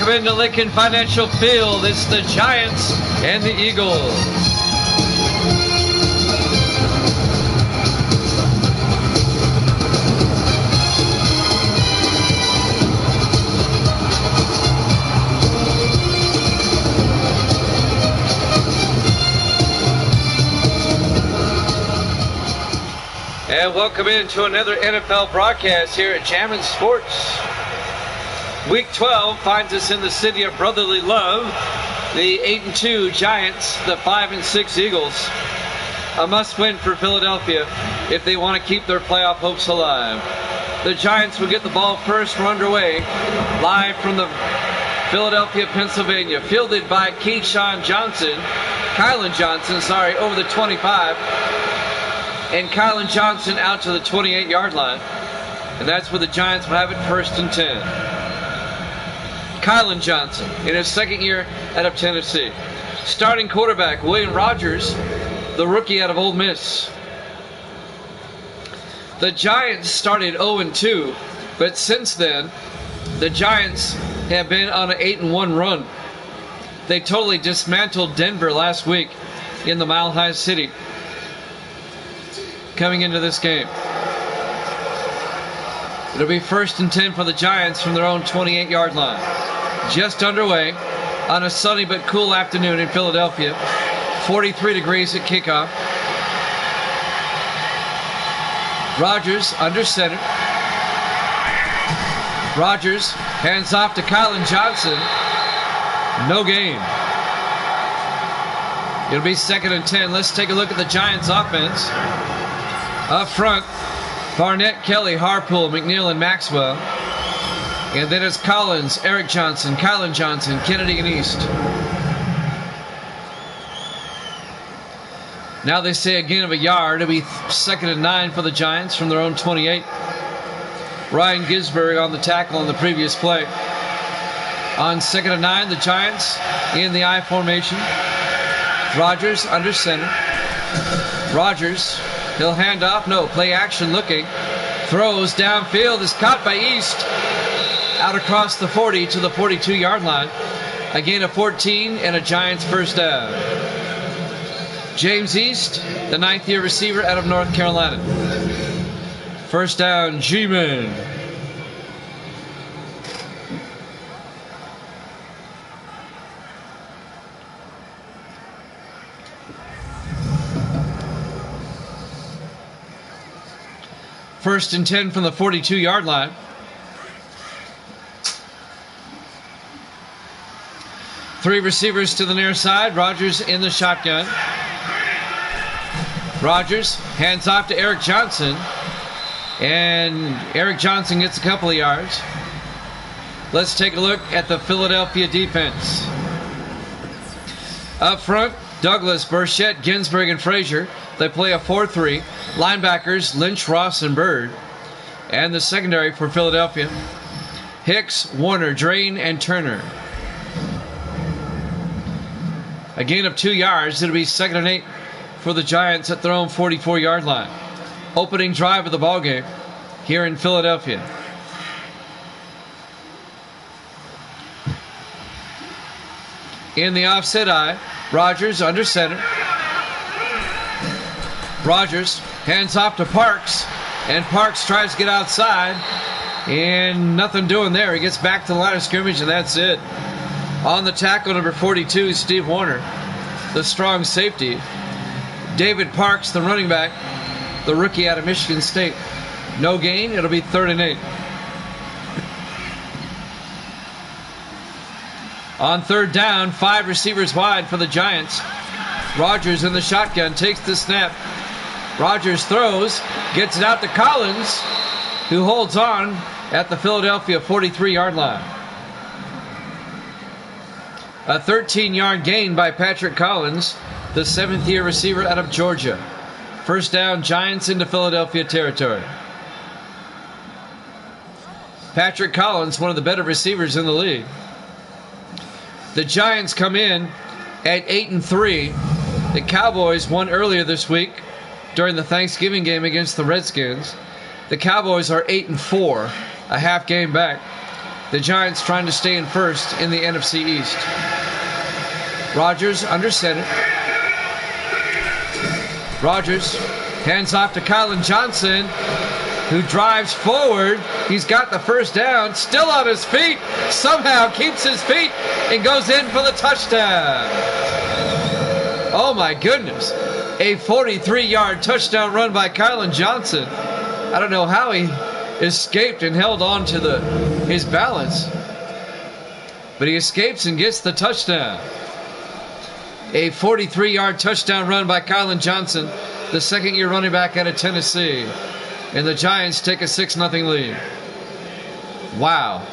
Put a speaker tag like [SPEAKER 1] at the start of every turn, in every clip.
[SPEAKER 1] Welcome into Lincoln Financial Field. It's the Giants and the Eagles. And welcome into another NFL broadcast here at Jammin' Sports. Week 12 finds us in the city of brotherly love. The 8-2 Giants, the 5-6 Eagles. A must-win for Philadelphia if they want to keep their playoff hopes alive. The Giants will get the ball first. We're underway live from the Philadelphia, Pennsylvania, fielded by Kylan Johnson, over the 25. And Kylan Johnson out to the 28-yard line. And that's where the Giants will have it first and 10. Kylan Johnson in his second year out of Tennessee. Starting quarterback, William Rogers, the rookie out of Ole Miss. The Giants started 0-2, but since then, the Giants have been on an 8-1 run. They totally dismantled Denver last week in the Mile High City. Coming into this game, it'll be first and 10 for the Giants from their own 28-yard line. Just underway on a sunny but cool afternoon in Philadelphia. 43 degrees at kickoff. Rogers under center. Rogers hands off to Kylan Johnson. No gain. It'll be second and 10. Let's take a look at the Giants offense. Up front, Barnett, Kelly, Harpool, McNeil, and Maxwell. And then it's Collins, Eric Johnson, Kylan Johnson, Kennedy, and East. Now they say again of a yard. It'll be second and 9 for the Giants from their own 28. Ryan Gisberg on the tackle on the previous play. On second and 9, the Giants in the I formation. Rogers under center. Rogers, he'll hand off. No, play action looking. Throws downfield, is caught by East. Out across the 40 to the 42-yard line. Again, a 14 and a Giants first down. James East, the 9th-year receiver out of North Carolina. First down, G-Man. First and 10 from the 42-yard line. Three receivers to the near side. Rogers in the shotgun. Rogers hands off to Eric Johnson. And Eric Johnson gets a couple of yards. Let's take a look at the Philadelphia defense. Up front, Douglas, Burchett, Ginsburg, and Frazier. They play a 4-3. Linebackers, Lynch, Ross, and Bird. And the secondary for Philadelphia, Hicks, Warner, Drain, and Turner. A gain of 2 yards. It'll be second and 8 for the Giants at their own 44-yard line. Opening drive of the ballgame here in Philadelphia. In the offset eye, Rogers under center. Rogers hands off to Parks, and Parks tries to get outside, and nothing doing there. He gets back to the line of scrimmage, and that's it. On the tackle, number 42, Steve Warner, the strong safety. David Parks, the running back, the rookie out of Michigan State. No gain. It'll be third and 8. On third down, 5 receivers wide for the Giants. Rogers in the shotgun takes the snap. Rogers throws, gets it out to Collins, who holds on at the Philadelphia 43-yard line. A 13-yard gain by Patrick Collins, the 7th-year receiver out of Georgia. First down, Giants into Philadelphia territory. Patrick Collins, one of the better receivers in the league. The Giants come in at 8-3. The Cowboys won earlier this week during the Thanksgiving game against the Redskins. The Cowboys are 8-4, a half game back. The Giants trying to stay in first in the NFC East. Rodgers under center. Rodgers hands off to Kylan Johnson, who drives forward. He's got the first down, still on his feet, somehow keeps his feet and goes in for the touchdown. Oh my goodness. A 43-yard touchdown run by Kylan Johnson. I don't know how he escaped and held on to his balance, but he escapes and gets the touchdown. A 43-yard touchdown run by Kylan Johnson, the second-year running back out of Tennessee. And the Giants take a 6-0 lead. Wow.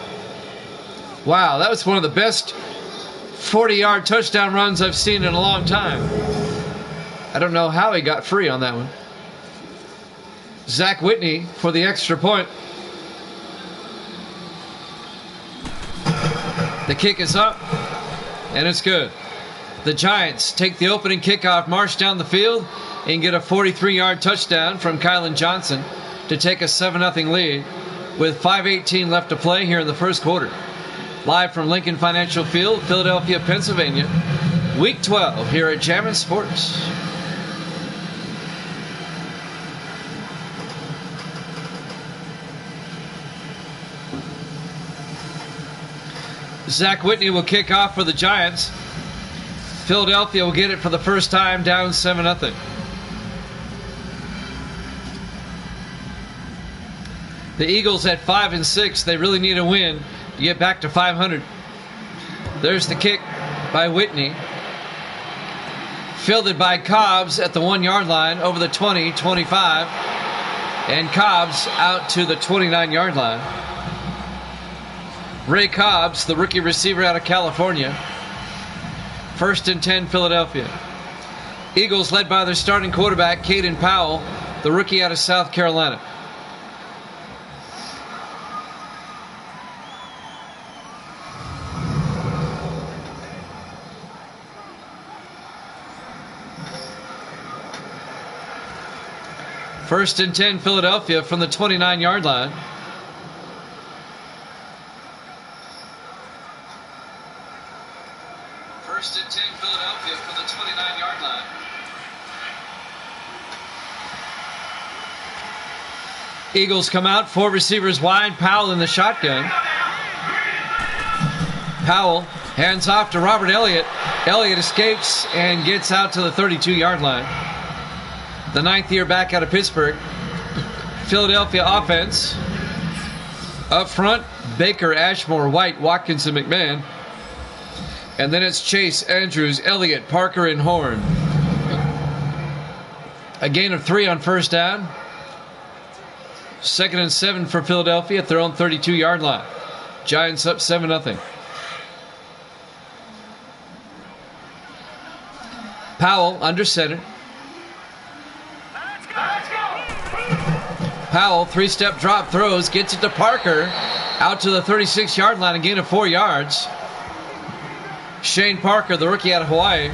[SPEAKER 1] Wow, that was one of the best 40-yard touchdown runs I've seen in a long time. I don't know how he got free on that one. Zach Whitney for the extra point. The kick is up, and it's good. The Giants take the opening kickoff, march down the field, and get a 43-yard touchdown from Kylan Johnson to take a 7-0 lead with 5:18 left to play here in the first quarter. Live from Lincoln Financial Field, Philadelphia, Pennsylvania, Week 12 here at Jammin' Sports. Zach Whitney will kick off for the Giants. Philadelphia will get it for the first time, down 7-0. The Eagles at 5-6. They really need a win to get back to 500. There's the kick by Whitney. Fielded by Cobbs at the 1-yard line over the 20, 25. And Cobbs out to the 29-yard line. Ray Cobbs, the rookie receiver out of California. 1st and 10, Philadelphia. Eagles led by their starting quarterback, Caden Powell, the rookie out of South Carolina. First and 10, Philadelphia from the 29-yard line. First and 10, Philadelphia from the 29-yard line. Eagles come out, 4 receivers wide, Powell in the shotgun. Powell hands off to Robert Elliott. Elliott escapes and gets out to the 32-yard line. The 9th year back out of Pittsburgh. Philadelphia offense. Up front, Baker, Ashmore, White, Watkins, and McMahon. And then it's Chase, Andrews, Elliott, Parker, and Horn. A gain of 3 on first down. 2nd and 7 for Philadelphia at their own 32-yard line. Giants up 7-0. Powell under center. Powell, 3-step drop, throws, gets it to Parker, out to the 36-yard line, a gain of 4 yards. Shane Parker, the rookie out of Hawaii.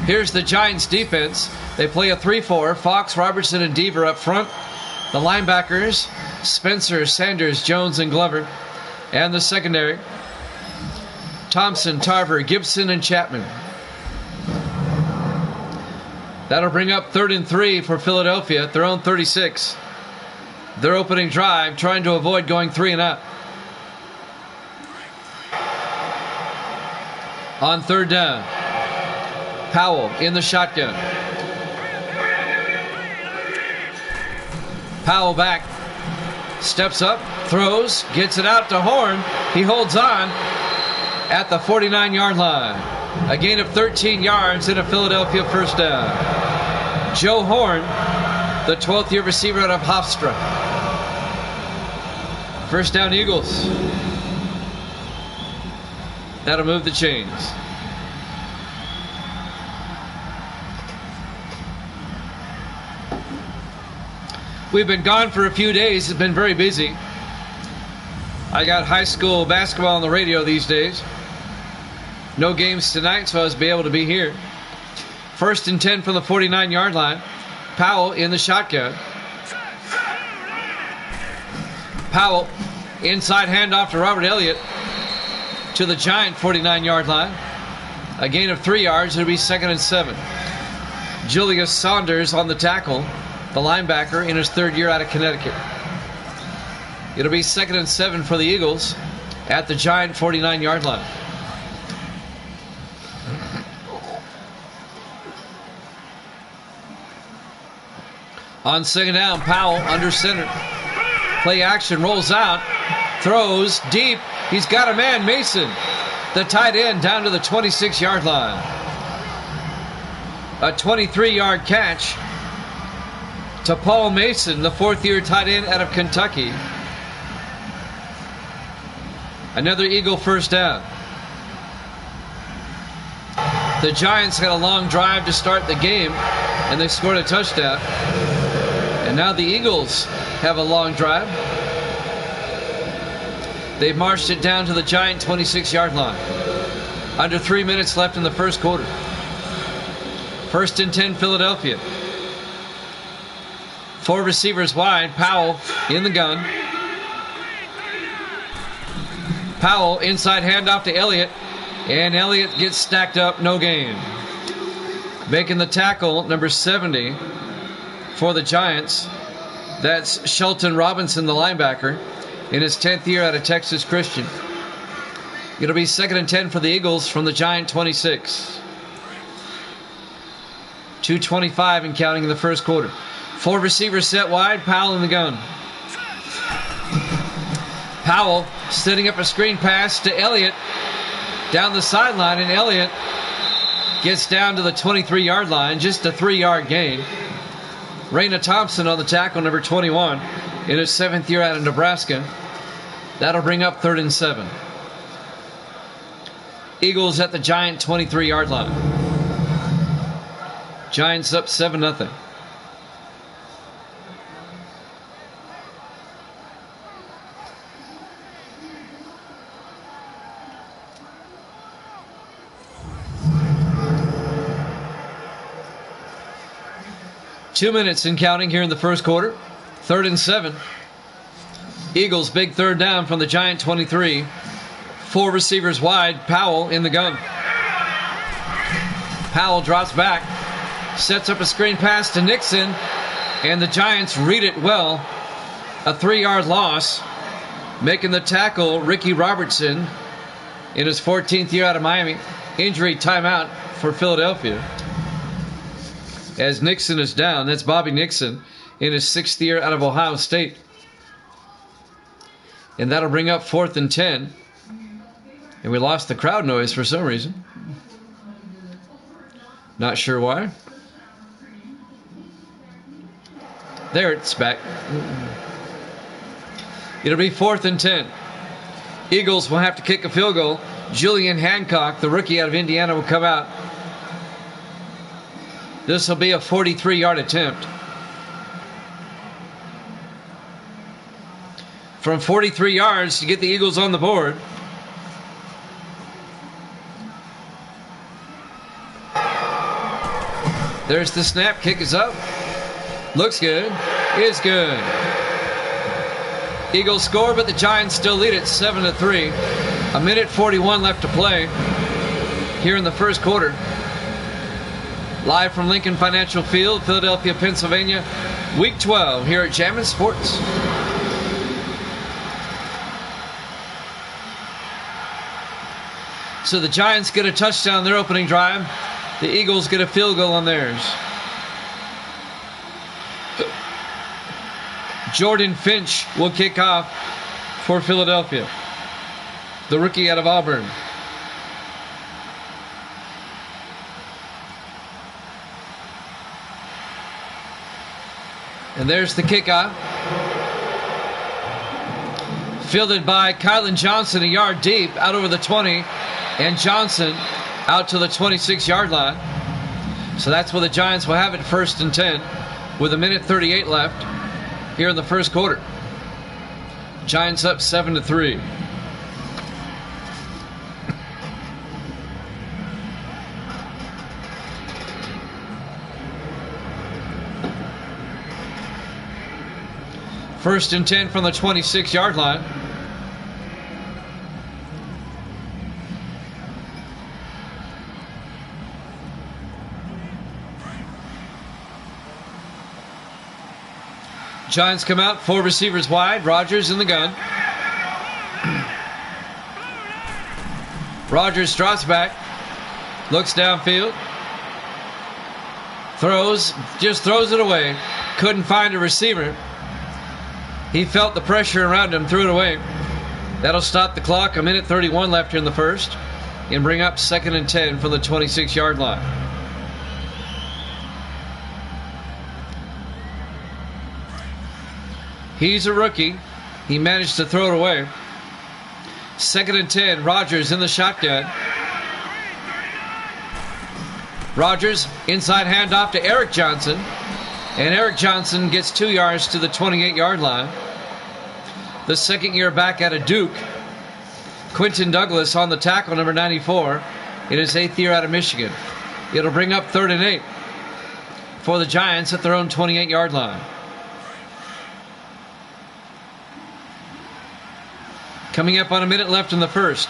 [SPEAKER 1] Here's the Giants defense. They play a 3-4. Fox, Robertson, and Deaver up front. The linebackers, Spencer, Sanders, Jones, and Glover. And the secondary, Thompson, Tarver, Gibson, and Chapman. That'll bring up 3rd and 3 for Philadelphia at their own 36. Their opening drive, trying to avoid going 3 and out. On 3rd down, Powell in the shotgun. Powell back, steps up, throws, gets it out to Horn. He holds on at the 49-yard line. A gain of 13 yards and a Philadelphia first down. Joe Horn, the 12th year receiver out of Hofstra. First down, Eagles. That'll move the chains. We've been gone for a few days. It's been very busy. I got high school basketball on the radio these days. No games tonight, so I was able to be here. 1st and 10 from the 49-yard line. Powell in the shotgun. Powell, inside handoff to Robert Elliott. to the Giant 49-yard line. A gain of 3 yards. It'll be 2nd and 7. Julius Saunders on the tackle, the linebacker in his 3rd year out of Connecticut. It'll be 2nd and 7 for the Eagles at the Giant 49-yard line. On 2nd down, Powell under center. Play action, rolls out, throws deep. He's got a man, Mason, the tight end, down to the 26-yard line. A 23-yard catch to Paul Mason, the 4th-year tight end out of Kentucky. Another Eagle first down. The Giants had a long drive to start the game, and they scored a touchdown. And now the Eagles have a long drive. They've marched it down to the Giant 26-yard line. Under 3 minutes left in the first quarter. 1st and 10, Philadelphia. 4 receivers wide. Powell in the gun. Powell inside handoff to Elliott. And Elliott gets stacked up, no gain. Making the tackle, number 70 for the Giants. That's Shelton Robinson, the linebacker, in his 10th year out of Texas Christian. It'll be 2nd and 10 for the Eagles from the Giant 26. 2:25 and counting in the first quarter. 4 receivers set wide. Powell in the gun. Powell setting up a screen pass to Elliott down the sideline, and Elliott gets down to the 23-yard line, just a 3-yard gain. Raina Thompson on the tackle, number 21, in his 7th year out of Nebraska. That'll bring up 3rd and 7. Eagles at the Giant 23-yard line. Giants up 7-0. Two minutes and counting here in the first quarter. 3rd and 7. Eagles big 3rd down from the Giant 23. 4 receivers wide. Powell in the gun. Powell drops back. Sets up a screen pass to Nixon. And the Giants read it well. A 3-yard loss. Making the tackle, Ricky Robertson in his 14th year out of Miami. Injury timeout for Philadelphia. As Nixon is down, that's Bobby Nixon in his 6th year out of Ohio State. And that'll bring up 4th and 10. And we lost the crowd noise for some reason. Not sure why. There, it's back. It'll be 4th and 10. Eagles will have to kick a field goal. Julian Hancock, the rookie out of Indiana, will come out. This will be a 43-yard attempt. From 43 yards to get the Eagles on the board. There's the snap. Kick is up. Looks good. Is good. Eagles score, but the Giants still lead it 7-3. A minute 41 left to play here in the first quarter. Live from Lincoln Financial Field, Philadelphia, Pennsylvania, Week 12 here at Jammin' Sports. So the Giants get a touchdown on their opening drive. The Eagles get a field goal on theirs. Jordan Finch will kick off for Philadelphia, the rookie out of Auburn. And there's the kickoff. Fielded by Kylan Johnson, a yard deep, out over the 20. And Johnson out to the 26-yard line. So that's where the Giants will have it, 1st and 10, with a minute 38 left here in the first quarter. Giants up 7-3. First and 10 from the 26-yard line. Giants come out, 4 receivers wide. Rodgers in the gun. Rodgers drops back, looks downfield, just throws it away. Couldn't find a receiver. He felt the pressure around him, threw it away. That'll stop the clock. 1:31 left here in the first, and bring up 2nd and 10 from the 26-yard line. He's a rookie. He managed to throw it away. 2nd and 10. Rodgers in the shotgun. Rodgers inside handoff to Eric Johnson, and Eric Johnson gets 2 yards to the 28-yard line. The second year back out of Duke, Quentin Douglas on the tackle, number 94, in his 8th year out of Michigan. It'll bring up 3rd and 8 for the Giants at their own 28-yard line. Coming up on 1 minute left in the first.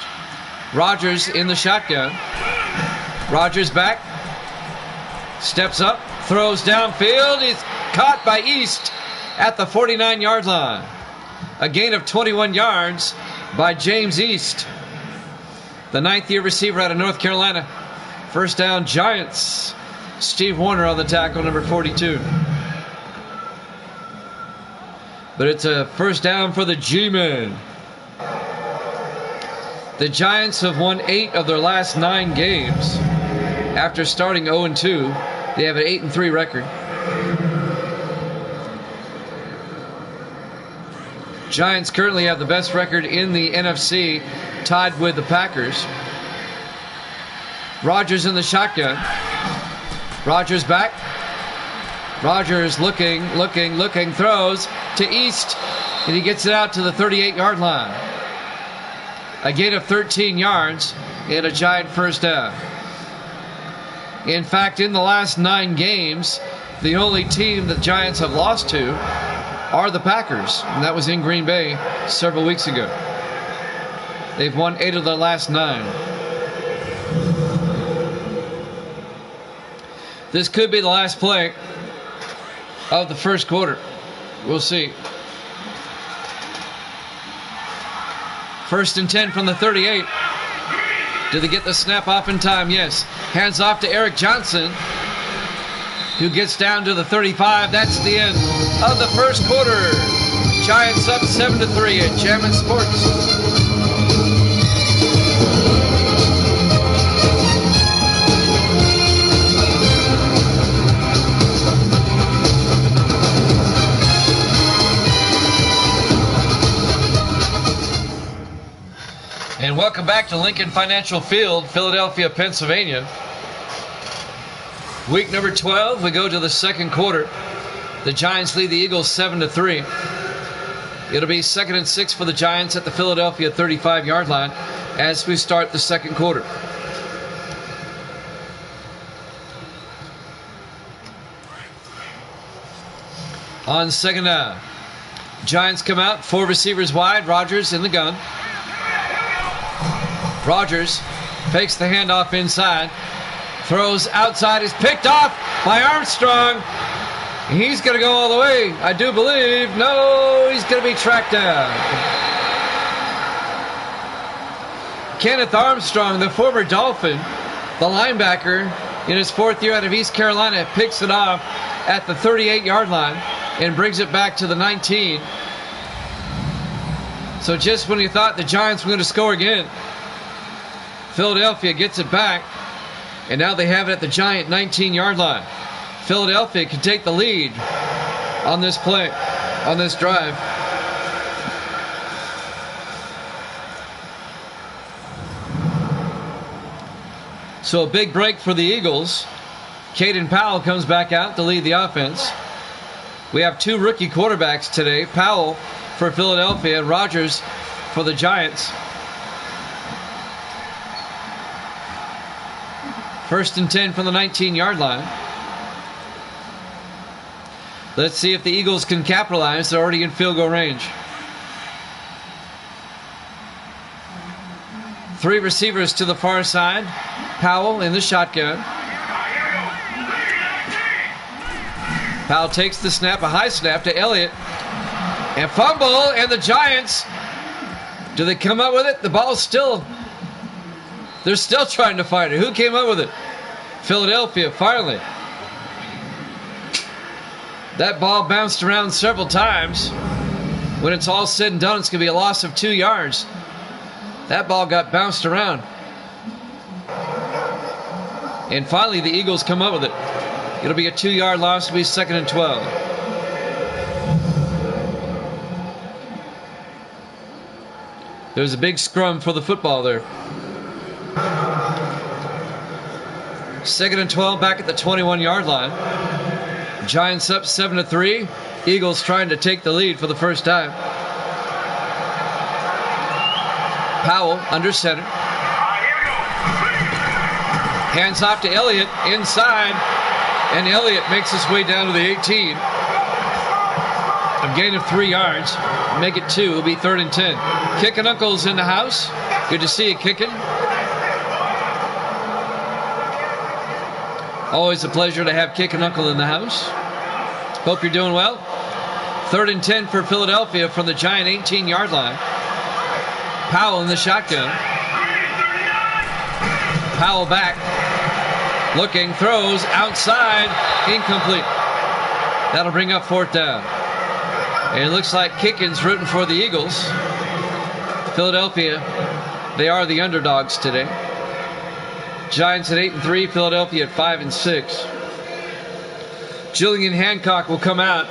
[SPEAKER 1] Rodgers in the shotgun. Rodgers back. Steps up. Throws downfield. He's caught by East at the 49-yard line. A gain of 21 yards by James East, the 9th year receiver out of North Carolina. First down, Giants. Steve Warner on the tackle, number 42. But it's a first down for the G-Men. The Giants have won 8 of their last 9 games. After starting 0-2, they have an 8-3 record. Giants currently have the best record in the NFC, tied with the Packers. Rodgers in the shotgun. Rodgers back. Rodgers looking, throws to East, and he gets it out to the 38-yard line. A gain of 13 yards and a Giant first down. In fact, in the last 9 games, the only team the Giants have lost to are the Packers, and that was in Green Bay several weeks ago. They've won 8 of their last 9. This could be the last play of the first quarter. We'll see. 1st and 10 from the 38. Do they get the snap off in time? Yes. Hands off to Eric Johnson, who gets down to the 35. That's the end of the first quarter. Giants up 7-3 at Jammin' Sports. And welcome back to Lincoln Financial Field, Philadelphia, Pennsylvania. Week number 12, we go to the second quarter. The Giants lead the Eagles 7-3. It'll be 2nd and 6 for the Giants at the Philadelphia 35-yard line as we start the second quarter. On second down, Giants come out, 4 receivers wide. Rodgers in the gun. Rodgers fakes the handoff inside, throws outside, is picked off by Armstrong. He's going to go all the way, I do believe. No, he's going to be tracked down. Kenneth Armstrong, the former Dolphin, the linebacker in his 4th year out of East Carolina, picks it off at the 38-yard line and brings it back to the 19. So just when you thought the Giants were going to score again, Philadelphia gets it back, and now they have it at the Giant 19-yard line. Philadelphia can take the lead on this play, on this drive. So a big break for the Eagles. Caden Powell comes back out to lead the offense. We have 2 rookie quarterbacks today. Powell for Philadelphia and Rodgers for the Giants. 1st and 10 from the 19-yard line. Let's see if the Eagles can capitalize. They're already in field goal range. 3 receivers to the far side. Powell in the shotgun. Powell takes the snap, a high snap to Elliott. And fumble, and the Giants, do they come up with it? The ball's still, they're still trying to find it. Who came up with it? Philadelphia, finally. That ball bounced around several times. When it's all said and done, it's going to be a loss of 2 yards. That ball got bounced around. And finally, the Eagles come up with it. It'll be a 2-yard loss. It'll be 2nd and 12. There's a big scrum for the football there. 2nd and 12 back at the 21-yard line. Giants up 7-3. Eagles trying to take the lead for the first time. Powell under center. Hands off to Elliott inside. And Elliott makes his way down to the 18. A gain of 3 yards. Make it 2. It'll be 3rd and 10. Kicking Uncle's in the house. Good to see you kicking. Always a pleasure to have Kicking Uncle in the house. Hope you're doing well. 3rd and 10 for Philadelphia from the Giant 18-yard line. Powell in the shotgun. Powell back. Looking, throws, outside, incomplete. That'll bring up 4th down. And it looks like Kickin's rooting for the Eagles. Philadelphia, they are the underdogs today. Giants at 8-3, Philadelphia at 5-6. Jillian Hancock will come out.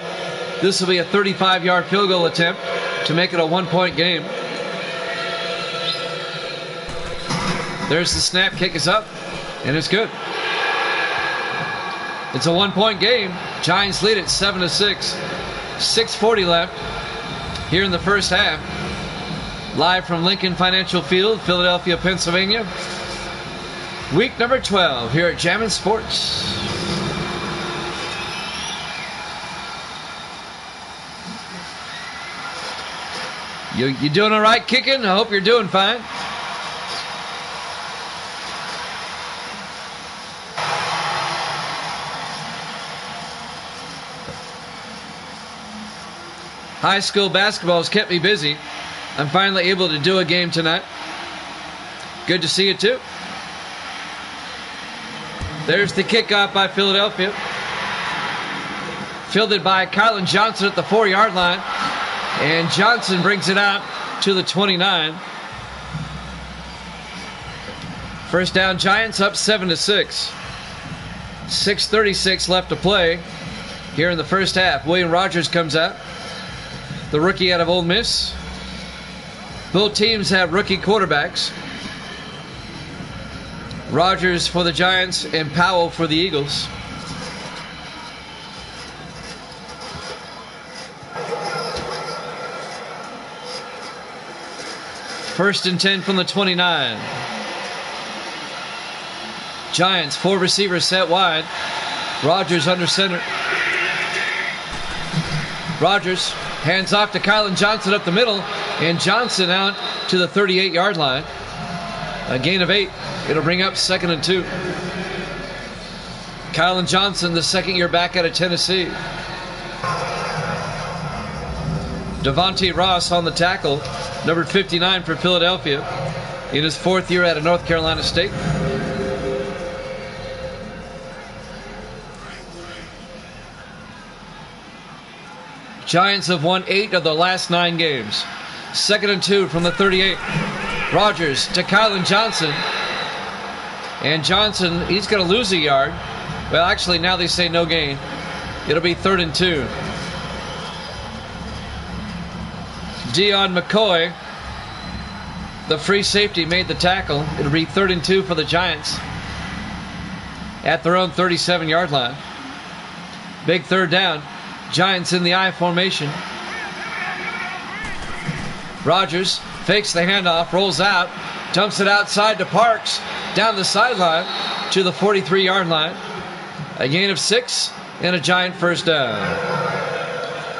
[SPEAKER 1] This will be a 35-yard field goal attempt to make it a 1-point game. There's the snap, kick is up, and it's good. It's a 1-point game. Giants lead it 7-6. 6:40 left here in the first half. Live from Lincoln Financial Field, Philadelphia, Pennsylvania. Week number 12 here at Jammin' Sports. You doing all right kicking? I hope you're doing fine. High school basketball has kept me busy. I'm finally able to do a game tonight. Good to see you too. There's the kickoff by Philadelphia. Fielded by Kylan Johnson at the 4-yard line. And Johnson brings it out to the 29. First down, Giants up 7-6. 6:36 left to play here in the first half. William Rogers comes out, the rookie out of Ole Miss. Both teams have rookie quarterbacks. Rogers for the Giants and Powell for the Eagles. First and 10 from the 29. Giants, 4 receivers set wide. Rogers under center. Rogers hands off to Kylan Johnson up the middle, and Johnson out to the 38-yard line. A gain of 8. It'll bring up 2nd and 2. Kylan Johnson, the second-year back out of Tennessee. Devontae Ross on the tackle, number 59 for Philadelphia, in his 4th year out of North Carolina State. Giants have won 8 of their last 9 games. 2nd and 2 from the 38. Rogers to Kylan Johnson. And Johnson, he's going to lose a yard. Well, actually, now they say no gain. It'll be 3rd and 2. Dion McCoy, the free safety, made the tackle. It'll be 3rd and 2 for the Giants at their own 37-yard line. Big 3rd down. Giants in the I formation. Rogers fakes the handoff, rolls out, dumps it outside to Parks, down the sideline to the 43-yard line. A gain of 6 and a Giant first down.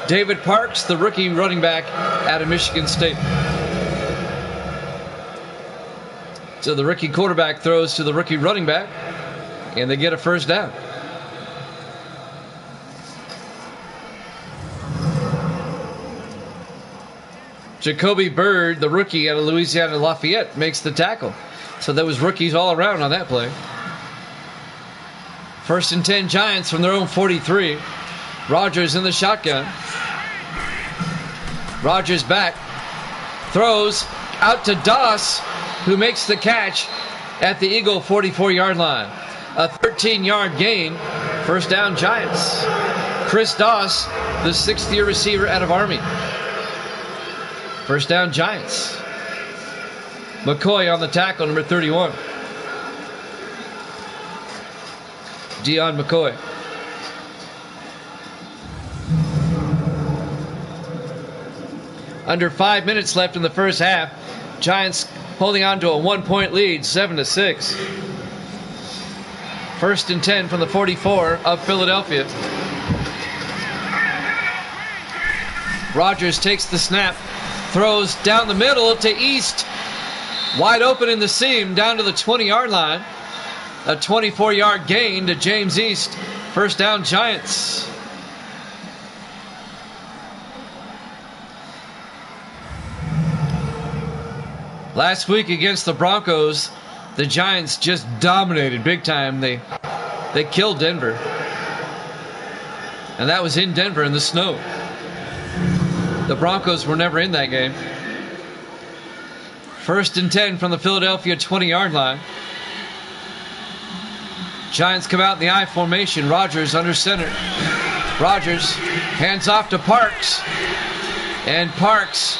[SPEAKER 1] David Parks, the rookie running back out of Michigan State. So the rookie quarterback throws to the rookie running back, and they get a first down. Jacoby Bird, the rookie out of Louisiana Lafayette, makes the tackle. So there was rookies all around on that play. 1st and 10 Giants from their own 43. Rogers in the shotgun. Rogers back. Throws out to Doss, who makes the catch at the Eagle 44-yard line. A 13-yard gain. 1st down Giants. Chris Doss, the 6th-year receiver out of Army. 1st down Giants. McCoy on the tackle, number 31. Deion McCoy. Under 5 minutes left in the first half. Giants holding on to a 1-point lead, 7-6. 1st and 10 from the 44 of Philadelphia. Rogers takes the snap, throws down the middle to East. Wide open in the seam, down to the 20-yard line. A 24-yard gain to James East. 1st down Giants. Last week against the Broncos, the Giants just dominated big time. They killed Denver. And that was in Denver in the snow. The Broncos were never in that game. 1st and 10 from the Philadelphia 20-yard line. Giants come out in the I formation. Rogers under center. Rogers hands off to Parks. And Parks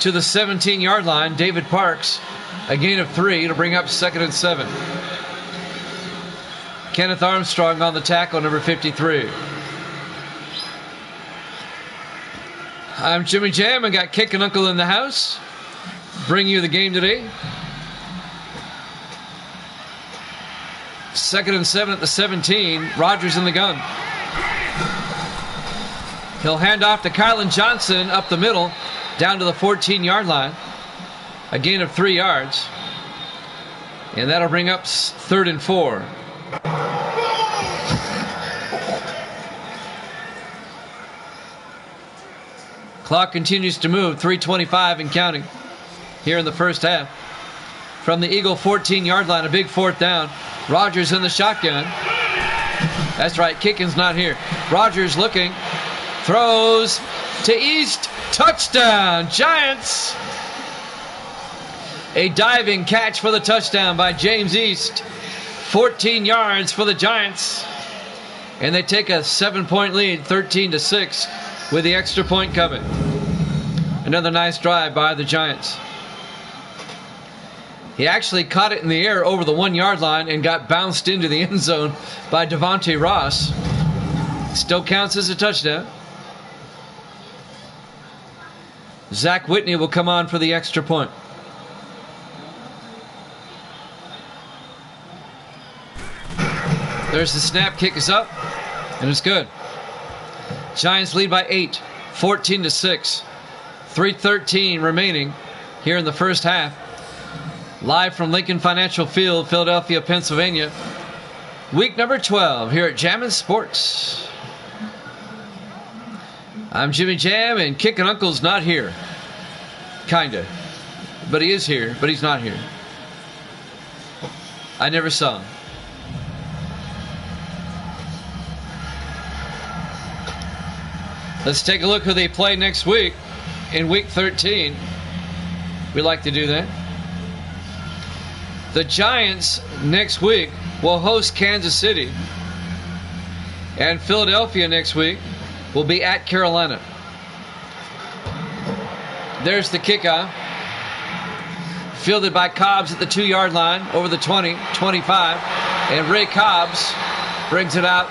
[SPEAKER 1] to the 17-yard line. David Parks, a gain of 3 to bring up 2nd and 7. Kenneth Armstrong on the tackle, number 53. I'm Jimmy Jam. I got Kick and Uncle in the house. Bring you the game today. 2nd and 7 at the 17. Rogers in the gun. He'll hand off to Kylan Johnson up the middle, down to the 14-yard line. A gain of 3 yards. And that'll bring up 3rd and 4. Clock continues to move. 3:25 and counting here in the first half. From the Eagle 14-yard line, a big 4th down. Rogers in the shotgun. That's right, Kicken's not here. Rogers looking. Throws to East. Touchdown, Giants. A diving catch for the touchdown by James East. 14 yards for the Giants. And they take a 7-point lead, 13-6, with the extra point coming. Another nice drive by the Giants. He actually caught it in the air over the 1-yard line and got bounced into the end zone by Devontae Ross. Still counts as a touchdown. Zach Whitney will come on for the extra point. There's the snap, kick is up, and it's good. Giants lead by 8, 14-6. 3:13 remaining here in the first half. Live from Lincoln Financial Field, Philadelphia, Pennsylvania. Week number 12 here at Jammin' Sports. I'm Jimmy Jam, and Kickin' Uncle's not here. Kinda. But he is here, but he's not here. I never saw him. Let's take a look who they play next week in Week 13. We like to do that. The Giants next week will host Kansas City. And Philadelphia next week will be at Carolina. There's the kickoff. Fielded by Cobbs at the 2-yard line, over the 20, 25. And Ray Cobbs brings it out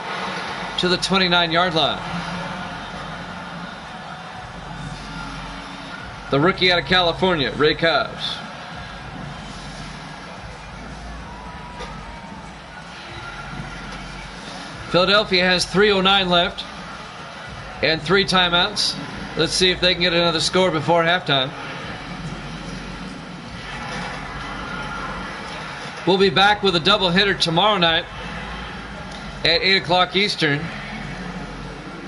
[SPEAKER 1] to the 29-yard line. The rookie out of California, Ray Cobbs. Philadelphia has 3:09 left and 3 timeouts. Let's see if they can get another score before halftime. We'll be back with a doubleheader tomorrow night at 8 o'clock Eastern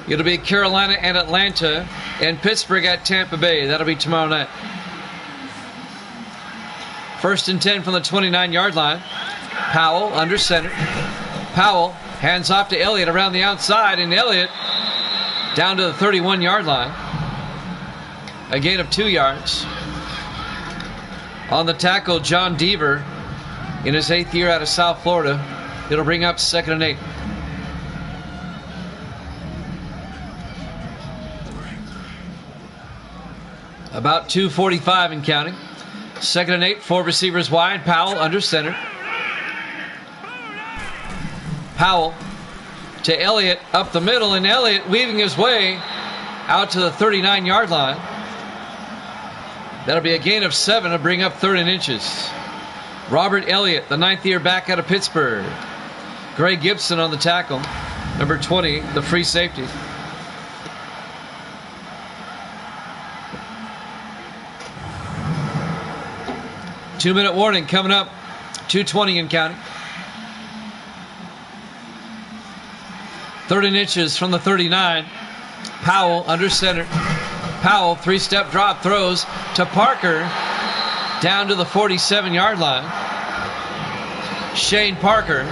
[SPEAKER 1] It'll be Carolina and Atlanta, and Pittsburgh at Tampa Bay. That'll be tomorrow night. 1st and 10 from the 29-yard line. Powell under center. Powell hands off to Elliott around the outside, and Elliott down to the 31-yard line. A gain of 2 yards. On the tackle, John Deaver in his 8th year out of South Florida. It'll bring up 2nd and 8. About 2:45 and counting. 2nd and 8, 4 receivers wide. Powell under center. Powell to Elliott up the middle, and Elliott weaving his way out to the 39-yard line. That'll be a gain of 7 to bring up 3rd and inches. Robert Elliott, the 9th year back out of Pittsburgh. Gray Gibson on the tackle. Number 20, the free safety. Two-minute warning coming up. 2:20 and counting. 3rd and inches from the 39. Powell under center. Powell, 3-step drop, throws to Parker down to the 47-yard line. Shane Parker.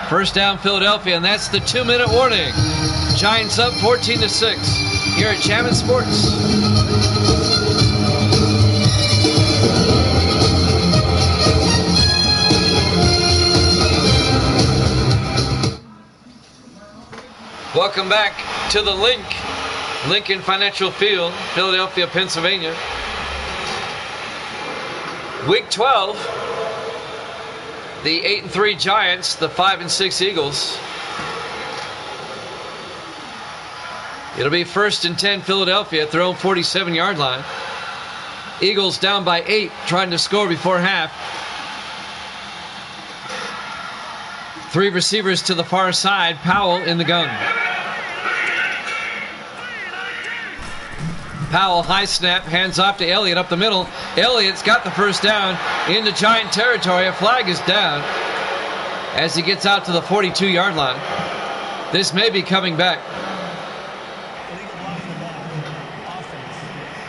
[SPEAKER 1] First down Philadelphia, and that's the 2-minute warning. Giants up 14-6 here at Chapman Sports. Welcome back to the Lincoln Financial Field, Philadelphia, Pennsylvania. Week 12, the 8-3 Giants, the 5-6 Eagles. It'll be 1st and 10 Philadelphia at their own 47-yard line. Eagles down by 8, trying to score before half. 3 receivers to the far side. Powell in the gun. Powell, high snap, hands off to Elliott up the middle. Elliott's got the first down into Giant territory. A flag is down as he gets out to the 42-yard line. This may be coming back.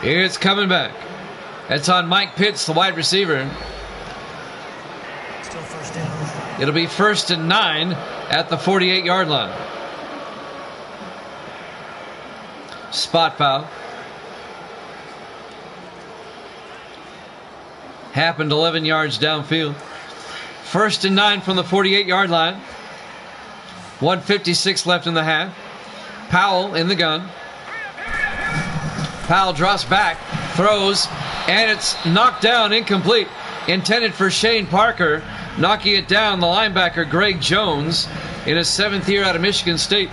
[SPEAKER 1] It's coming back. That's on Mike Pitts, the wide receiver.
[SPEAKER 2] Still first down.
[SPEAKER 1] It'll be 1st and 9 at the 48-yard line. Spot foul. Happened 11 yards downfield. 1st and 9 from the 48-yard line. 1:56 left in the half. Powell in the gun. Powell drops back, throws, and it's knocked down, incomplete. Intended for Shane Parker. Knocking it down, the linebacker Greg Jones in his 7th year out of Michigan State.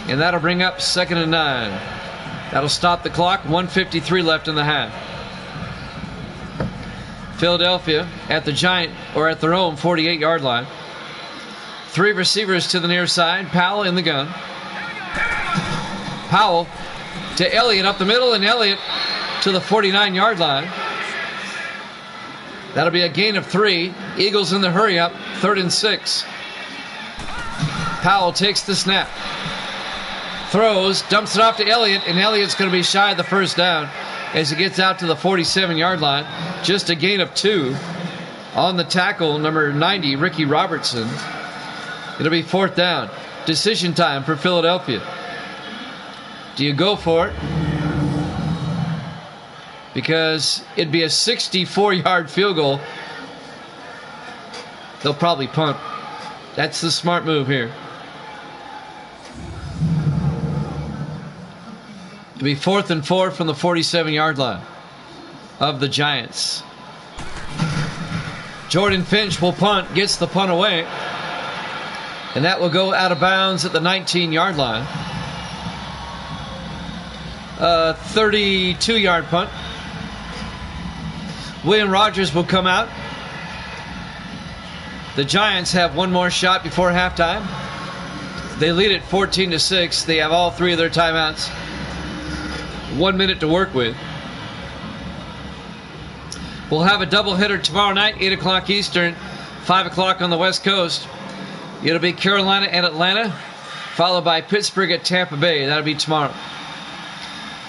[SPEAKER 1] And that'll bring up 2nd and 9. That'll stop the clock. 1:53 left in the half. Philadelphia at the Giant, or at their own 48-yard line. 3 receivers to the near side. Powell in the gun. Powell to Elliott up the middle, and Elliott to the 49-yard line. That'll be a gain of 3. Eagles in the hurry up. 3rd and 6. Powell takes the snap. Throws, dumps it off to Elliott, and Elliott's going to be shy of the first down as he gets out to the 47-yard line. Just a gain of 2 on the tackle, number 90, Ricky Robertson. It'll be 4th down. Decision time for Philadelphia. Do you go for it? Because it'd be a 64-yard field goal. They'll probably punt. That's the smart move here. It'll be 4th and 4 from the 47-yard line of the Giants. Jordan Finch will punt, gets the punt away, and that will go out of bounds at the 19-yard line. 32-yard punt. William Rogers will come out. The Giants have one more shot before halftime. They lead it 14-6. They have all 3 of their timeouts. 1 minute to work with. We'll have a doubleheader tomorrow night, 8 o'clock Eastern, 5 o'clock on the West Coast. It'll be Carolina and Atlanta. followed by Pittsburgh at Tampa Bay. That'll be tomorrow.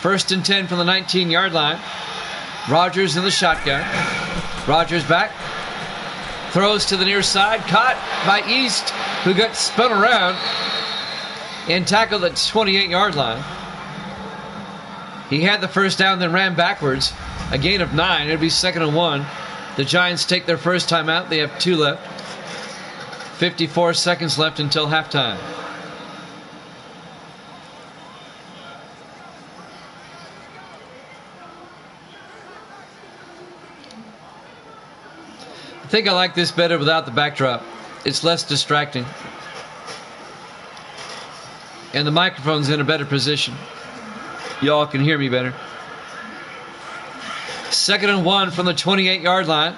[SPEAKER 1] 1st and 10 from the 19-yard line. Rodgers in the shotgun. Rodgers back. Throws to the near side. Caught by East, who got spun around and tackled at the 28-yard line. He had the first down, then ran backwards. A gain of 9. It'll be 2nd and 1. The Giants take their first timeout. They have 2 left. 54 seconds left until halftime. I think I like this better without the backdrop. It's less distracting. And the microphone's in a better position. Y'all can hear me better. 2nd and 1 from the 28-yard line.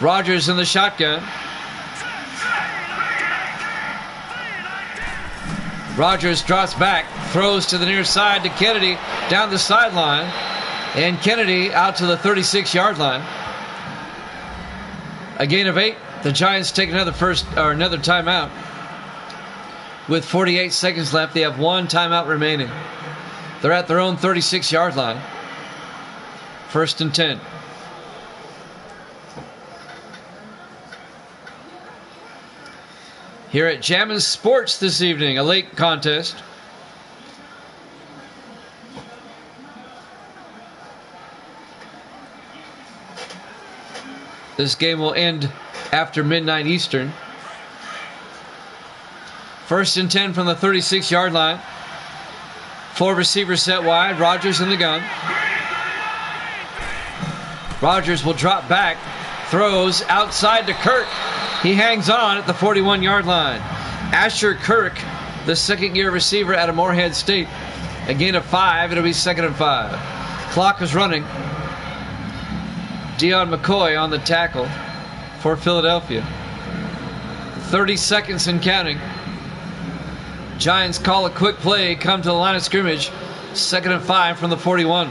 [SPEAKER 1] Rodgers in the shotgun. Rodgers drops back, throws to the near side to Kennedy down the sideline, and Kennedy out to the 36-yard line. A gain of 8. The Giants take another timeout. With 48 seconds left, they have 1 timeout remaining. They're at their own 36-yard line. 1st and 10. Here at Jammin' Sports this evening, a late contest. This game will end after midnight Eastern. 1st and 10 from the 36-yard line. 4 receivers set wide. Rodgers in the gun. Rodgers will drop back. Throws outside to Kirk. He hangs on at the 41-yard line. Asher Kirk, the second-year receiver out of Morehead State. A gain of 5. It'll be 2nd and 5. Clock is running. Deon McCoy on the tackle for Philadelphia. 30 seconds and counting. Giants call a quick play, come to the line of scrimmage. 2nd and 5 from the 41.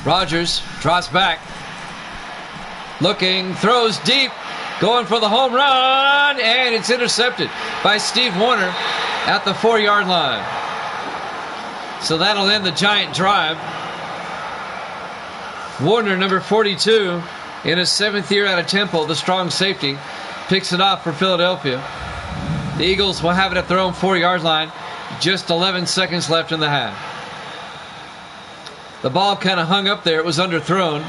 [SPEAKER 1] Rodgers drops back. Looking, throws deep, going for the home run, and it's intercepted by Steve Warner at the 4-yard line. So that'll end the Giant drive. Warner, number 42, in his 7th year out of Temple, the strong safety, picks it off for Philadelphia. The Eagles will have it at their own 4-yard line. Just 11 seconds left in the half. The ball kind of hung up there. It was underthrown.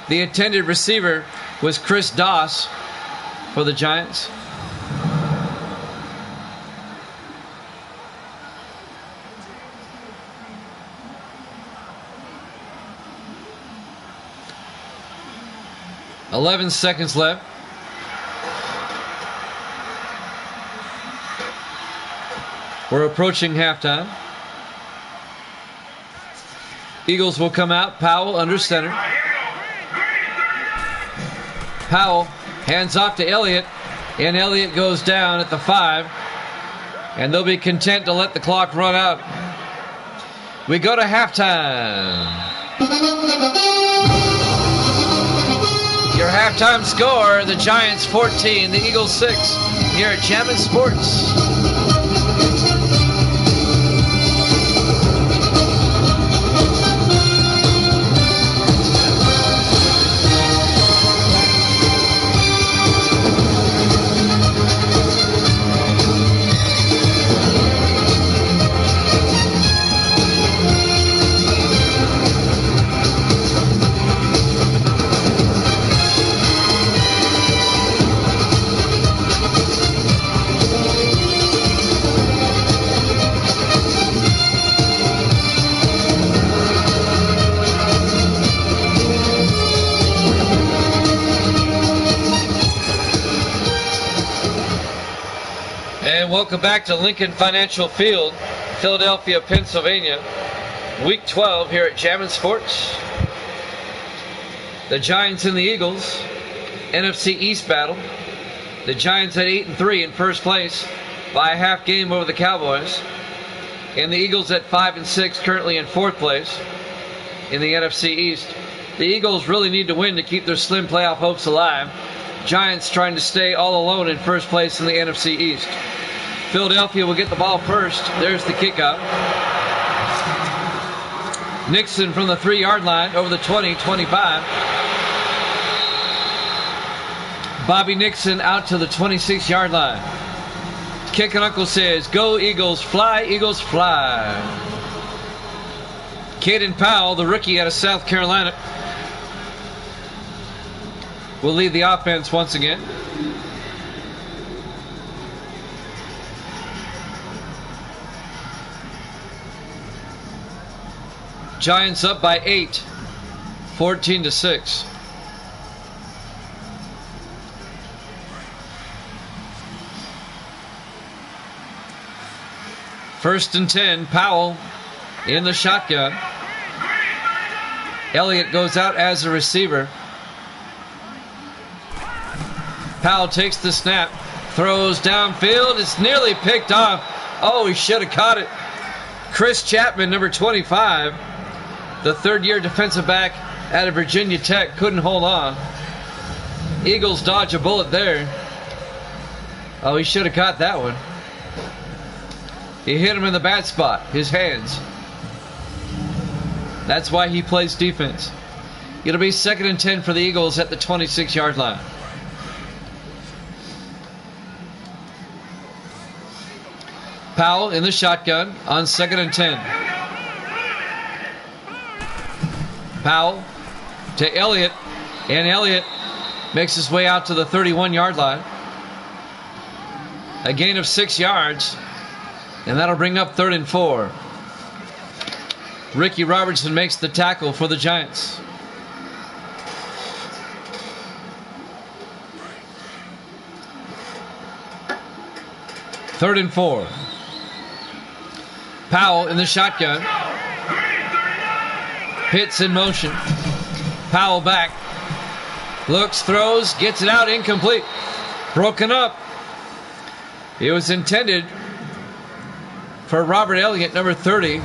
[SPEAKER 1] The intended receiver was Chris Doss for the Giants. "11 seconds left. We're approaching halftime. Eagles will come out. Powell under center. Powell hands off to Elliott, and Elliott goes down at the 5, and they'll be content to let the clock run out. We go to halftime. Your halftime score, the Giants 14, the Eagles 6, here at Jammin' Sports. Welcome back to Lincoln Financial Field, Philadelphia, Pennsylvania. Week 12 here at Jammin' Sports. The Giants and the Eagles, NFC East battle. The Giants at 8-3 in first place by a half game over the Cowboys. And the Eagles at 5-6 currently in fourth place in the NFC East. The Eagles really need to win to keep their slim playoff hopes alive. Giants trying to stay all alone in first place in the NFC East. Philadelphia will get the ball first. There's the kickoff. Nixon from the 3-yard line over the 20-25. Bobby Nixon out to the 26-yard line. Kick and Uncle says, "Go Eagles, fly, Eagles, fly." Caden Powell, the rookie out of South Carolina, will lead the offense once again. Giants up by 8, 14-6. First and 10, Powell in the shotgun. Elliott goes out as a receiver. Powell takes the snap, throws downfield. It's nearly picked off. Oh, he should have caught it. Chris Chapman, number 25, the third-year defensive back out of Virginia Tech, couldn't hold on. Eagles dodge a bullet there. Oh, he should have caught that one. He hit him in the bad spot, his hands. That's why he plays defense. It'll be 2nd and 10 for the Eagles at the 26-yard line. Powell in the shotgun on 2nd and 10. Powell to Elliott, and Elliott makes his way out to the 31-yard line. A gain of 6 yards, and that'll bring up 3rd and 4. Ricky Robertson makes the tackle for the Giants. Third and 4. Powell in the shotgun. Pitts in motion. Powell back. Looks, throws, gets it out, incomplete. Broken up. It was intended for Robert Elliott, number 30.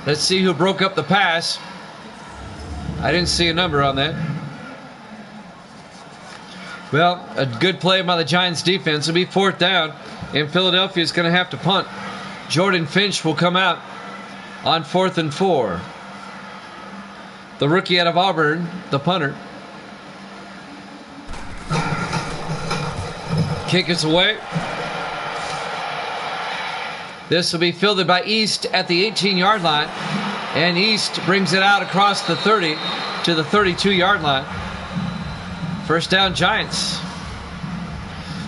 [SPEAKER 1] Let's see who broke up the pass. I didn't see a number on that. Well, a good play by the Giants defense. It'll be 4th down, and Philadelphia is going to have to punt. Jordan Finch will come out on 4th and 4. The rookie out of Auburn, the punter. Kick is away. This will be fielded by East at the 18-yard line, and East brings it out across the 30 to the 32-yard line. First down, Giants.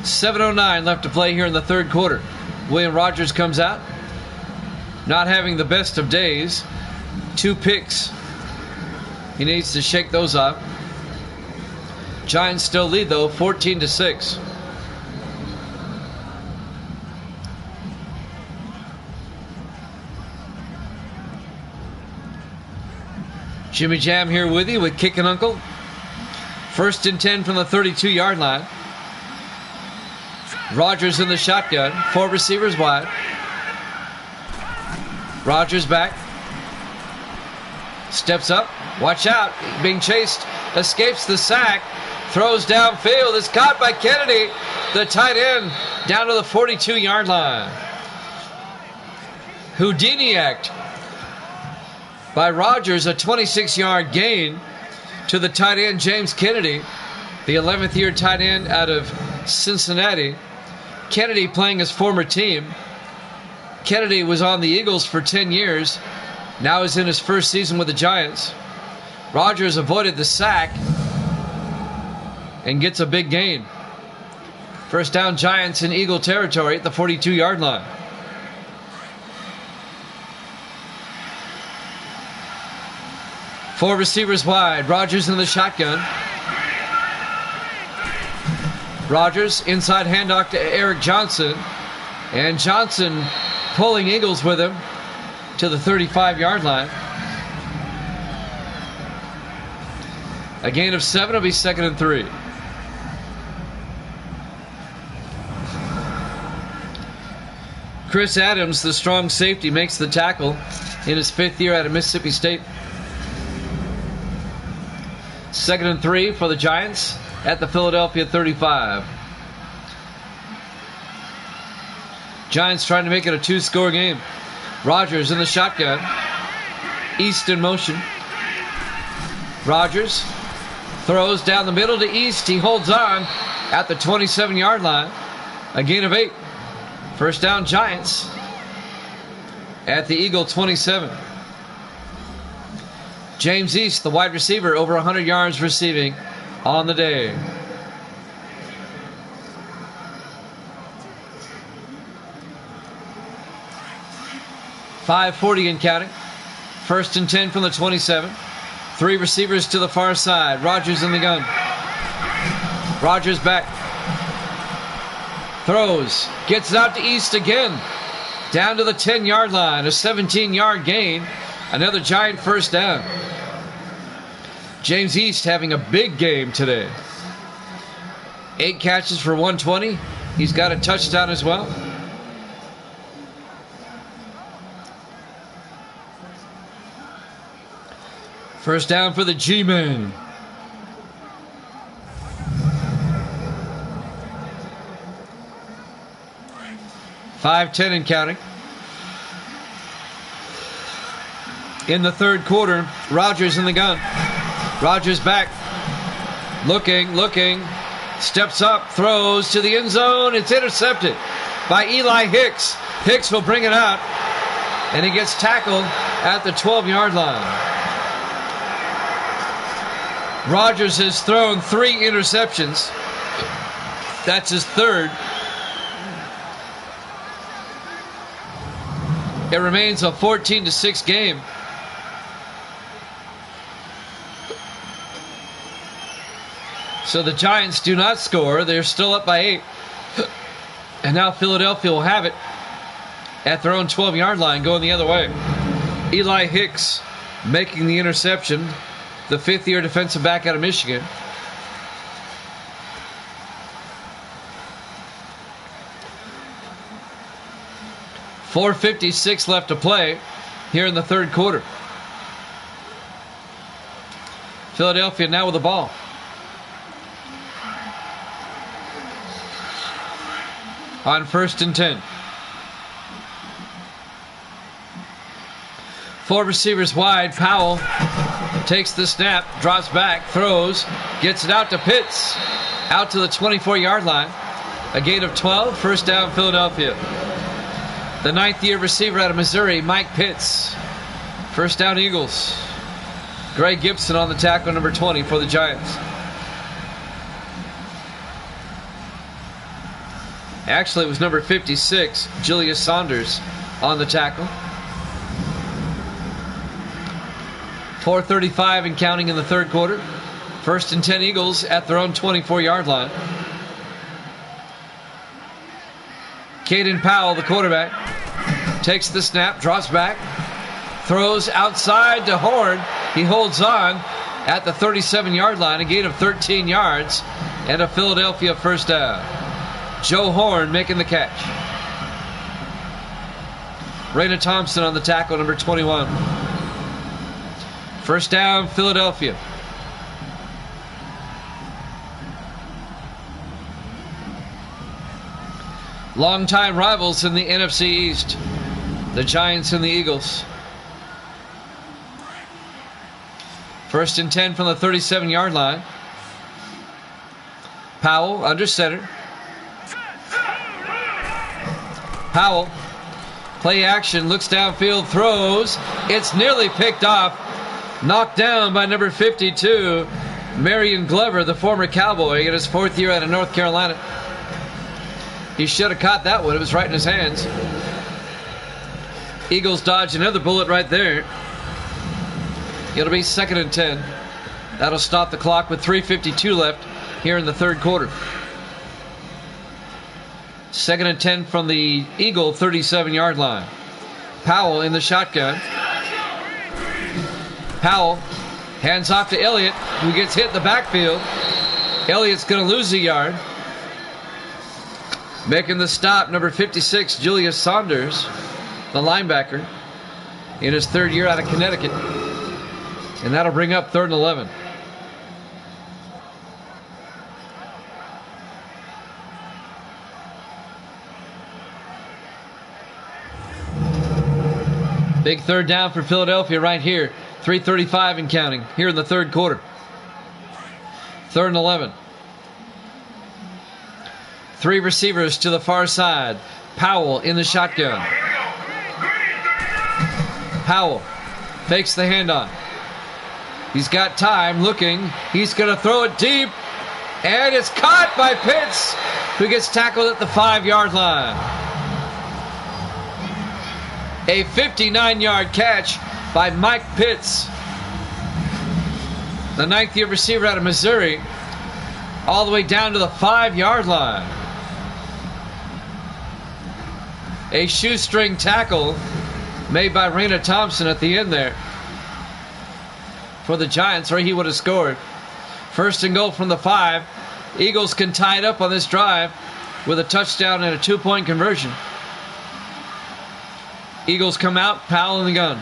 [SPEAKER 1] 7:09 left to play here in the third quarter. William Rogers comes out, not having the best of days. 2 picks. He needs to shake those off. Giants still lead, though, 14-6. Jimmy Jam here with you with Kick and Uncle. 1st and 10 from the 32-yard line. Rogers in the shotgun. 4 receivers wide. Rogers back. Steps up. Watch out. Being chased. Escapes the sack. Throws downfield. It's caught by Kennedy, the tight end, down to the 42-yard line. Houdini act by Rogers, a 26-yard gain to the tight end James Kennedy, the 11th year tight end out of Cincinnati. Kennedy playing his former team. Kennedy was on the Eagles for 10 years. Now he's in his first season with the Giants. Rogers avoided the sack and gets a big gain. First down, Giants in Eagle territory at the 42-yard line. Four receivers wide. Rogers in the shotgun. Rogers inside handoff to Eric Johnson. And Johnson pulling Eagles with him to the 35-yard line. A gain of 7 will be 2nd and 3. Chris Adams, the strong safety, makes the tackle in his 5th year out of Mississippi State. 2nd and 3 for the Giants at the Philadelphia 35. Giants trying to make it a 2-score game. Rodgers in the shotgun. East in motion. Rodgers throws down the middle to East. He holds on at the 27-yard line. A gain of 8. First down, Giants at the Eagle 27. James East, the wide receiver, over 100 yards receiving on the day. .540 and counting. 1st and 10 from the 27. 3 receivers to the far side. Rodgers in the gun. Rodgers back. Throws. Gets it out to East again. Down to the 10-yard line. A 17-yard gain. Another Giant first down. James East having a big game today. 8 catches for 120. He's got a touchdown as well. First down for the G-Men. .510 and counting. In the third quarter, Rodgers in the gun. Rodgers back. Looking. Steps up, throws to the end zone. It's intercepted by Eli Hicks. Hicks will bring it out, and he gets tackled at the 12-yard line. Rodgers has thrown 3 interceptions. That's his third. It remains a 14-6 game. So the Giants do not score. They're still up by 8. And now Philadelphia will have it at their own 12-yard line, going the other way. Eli Hicks making the interception, the 5th-year defensive back out of Michigan. .456 left to play here in the third quarter. Philadelphia now with the ball. On 1st and 10. 4 receivers wide. Powell takes the snap, drops back, throws, gets it out to Pitts, out to the 24-yard line. A gain of 12, first down Philadelphia. The 9th-year receiver out of Missouri, Mike Pitts. First down Eagles. Greg Gibson on the tackle, number 20 for the Giants. Actually, it was number 56, Julius Saunders, on the tackle. 4:35 and counting in the third quarter. 1st and 10 Eagles at their own 24-yard line. Caden Powell, the quarterback, takes the snap, drops back, throws outside to Horn. He holds on at the 37-yard line, a gain of 13 yards, and a Philadelphia first down. Joe Horn making the catch. Raina Thompson on the tackle, number 21. First down, Philadelphia. Longtime rivals in the NFC East, the Giants and the Eagles. 1st and 10 from the 37-yard line. Powell under center. Powell, play action, looks downfield, throws. It's nearly picked off. Knocked down by number 52, Marion Glover, the former Cowboy, in his 4th year out of North Carolina. He should have caught that one. It was right in his hands. Eagles dodge another bullet right there. It'll be 2nd and 10. That'll stop the clock with 3:52 left here in the third quarter. 2nd and 10 from the Eagle 37-yard line. Powell in the shotgun. Powell hands off to Elliott, who gets hit in the backfield. Elliott's going to lose a yard. Making the stop, number 56, Julius Saunders, the linebacker, in his 3rd year out of Connecticut. And that'll bring up 3rd and 11. Big third down for Philadelphia right here. 3:35 and counting here in the third quarter. 3rd and 11. 3 receivers to the far side. Powell in the shotgun. Powell fakes the handoff. He's got time, looking. He's going to throw it deep. And it's caught by Pitts, who gets tackled at the 5-yard line. A 59-yard catch by Mike Pitts, the 9th-year receiver out of Missouri, all the way down to the 5-yard line. A shoestring tackle made by Raina Thompson at the end there for the Giants, or he would have scored. 1st and goal from the 5. Eagles can tie it up on this drive with a touchdown and a 2-point conversion. Eagles come out, Powell in the gun.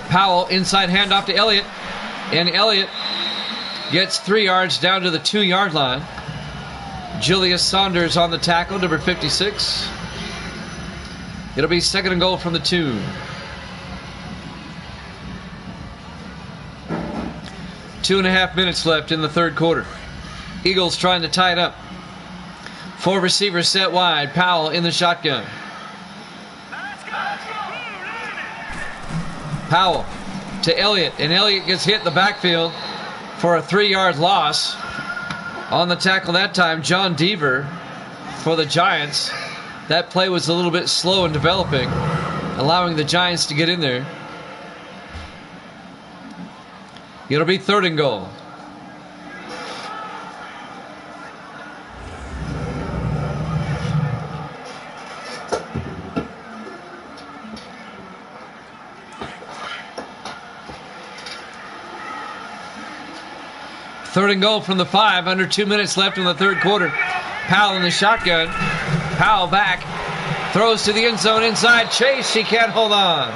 [SPEAKER 1] Powell inside handoff to Elliott, and Elliott gets 3 yards down to the 2-yard line. Julius Saunders on the tackle, number 56. It'll be 2nd and goal from the 2. 2.5 minutes left in the third quarter. Eagles trying to tie it up. 4 receivers set wide. Powell in the shotgun. Powell to Elliott, and Elliott gets hit in the backfield for a 3-yard loss. On the tackle that time, John Deaver for the Giants. That play was a little bit slow in developing, allowing the Giants to get in there. It'll be 3rd and goal. Third and goal from the 5. Under 2 minutes left in the third quarter. Powell in the shotgun. Powell back. Throws to the end zone inside. Chase. He can't hold on.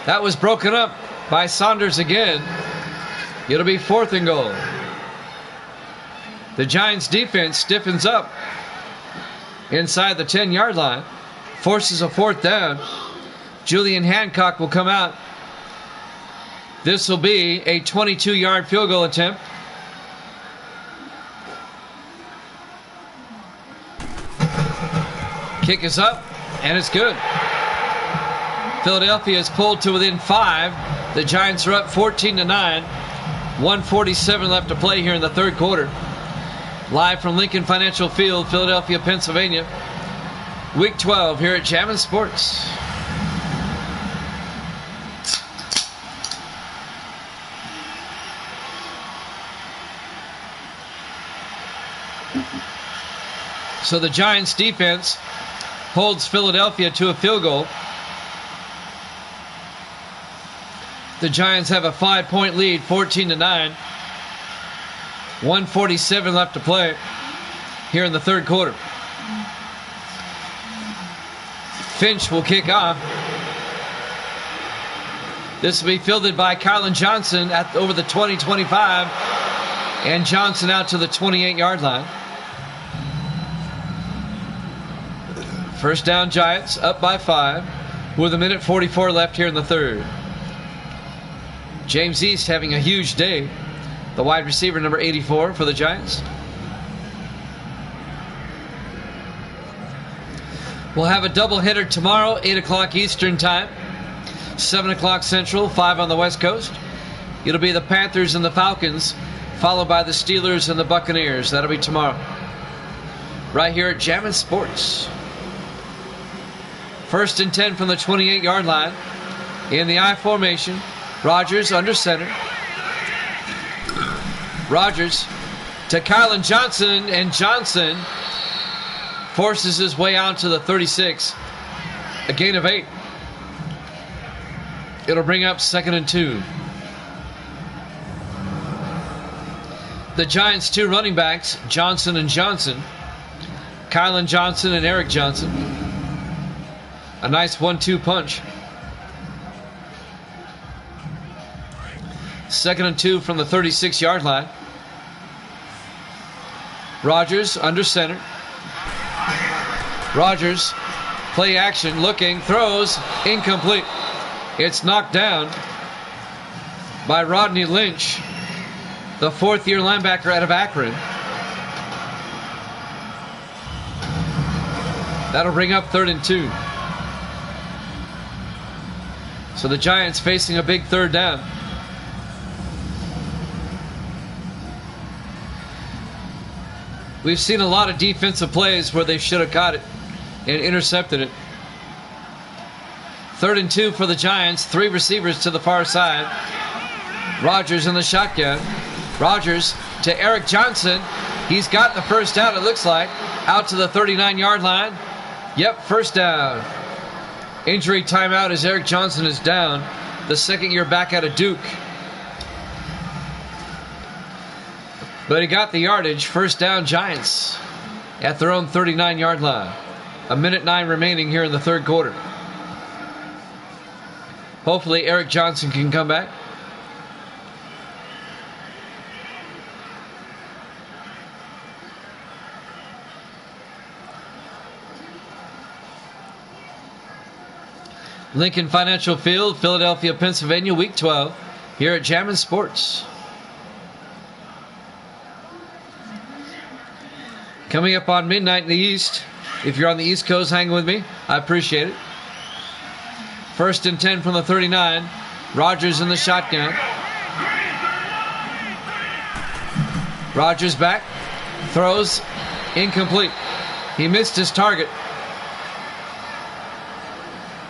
[SPEAKER 1] That was broken up by Saunders again. It'll be 4th and goal. The Giants defense stiffens up inside the 10-yard line. Forces a 4th down. Julian Hancock will come out. This will be a 22-yard field goal attempt. Kick is up, and it's good. Philadelphia is pulled to within 5. The Giants are up 14-9. 1:47 left to play here in the third quarter. Live from Lincoln Financial Field, Philadelphia, Pennsylvania. Week 12 here at Jammin' Sports. So the Giants defense holds Philadelphia to a field goal. The Giants have a 5-point lead, 14-9. 1:47 left to play here in the third quarter. Finch will kick off. This will be fielded by Kylan Johnson at over the 20-25, and Johnson out to the 28-yard line. First down, Giants up by 5 with 1:44 left here in the third. James East having a huge day. The wide receiver, number 84 for the Giants. We'll have a doubleheader tomorrow, 8 o'clock Eastern time, 7 o'clock Central, 5 on the West Coast. It'll be the Panthers and the Falcons, followed by the Steelers and the Buccaneers. That'll be tomorrow. Right here at Jammin' Sports. 1st and 10 from the 28-yard line. In the I formation. Rodgers under center. Rodgers to Kylan Johnson, and Johnson forces his way out to the 36. A gain of 8. It'll bring up 2nd and 2. The Giants' 2 running backs, Johnson and Johnson. Kylan Johnson and Eric Johnson. A nice 1-2 punch. 2nd and 2 from the 36-yard line. Rodgers under center. Rodgers Play action, looking, throws, incomplete. It's knocked down by Rodney Lynch, the fourth-year linebacker out of Akron. That'll bring up 3rd and 2. So the Giants facing a big 3rd down. We've seen a lot of defensive plays where they should have caught it and intercepted it. 3rd and 2 for the Giants. 3 receivers to the far side. Rodgers in the shotgun. Rodgers to Eric Johnson. He's got the first down, it looks like. Out to the 39-yard line. Yep, first down. Injury timeout as Eric Johnson is down. The second-year back out of Duke. But he got the yardage. First down, Giants at their own 39-yard line. 1:09 remaining here in the third quarter. Hopefully Eric Johnson can come back. Lincoln Financial Field, Philadelphia, Pennsylvania, Week 12, here at Jammin' Sports. Coming up on midnight in the East. If you're on the East Coast, hang with me. I appreciate it. 1st and 10 from the 39. Rodgers in the shotgun. Rodgers back. Throws. Incomplete. He missed his target.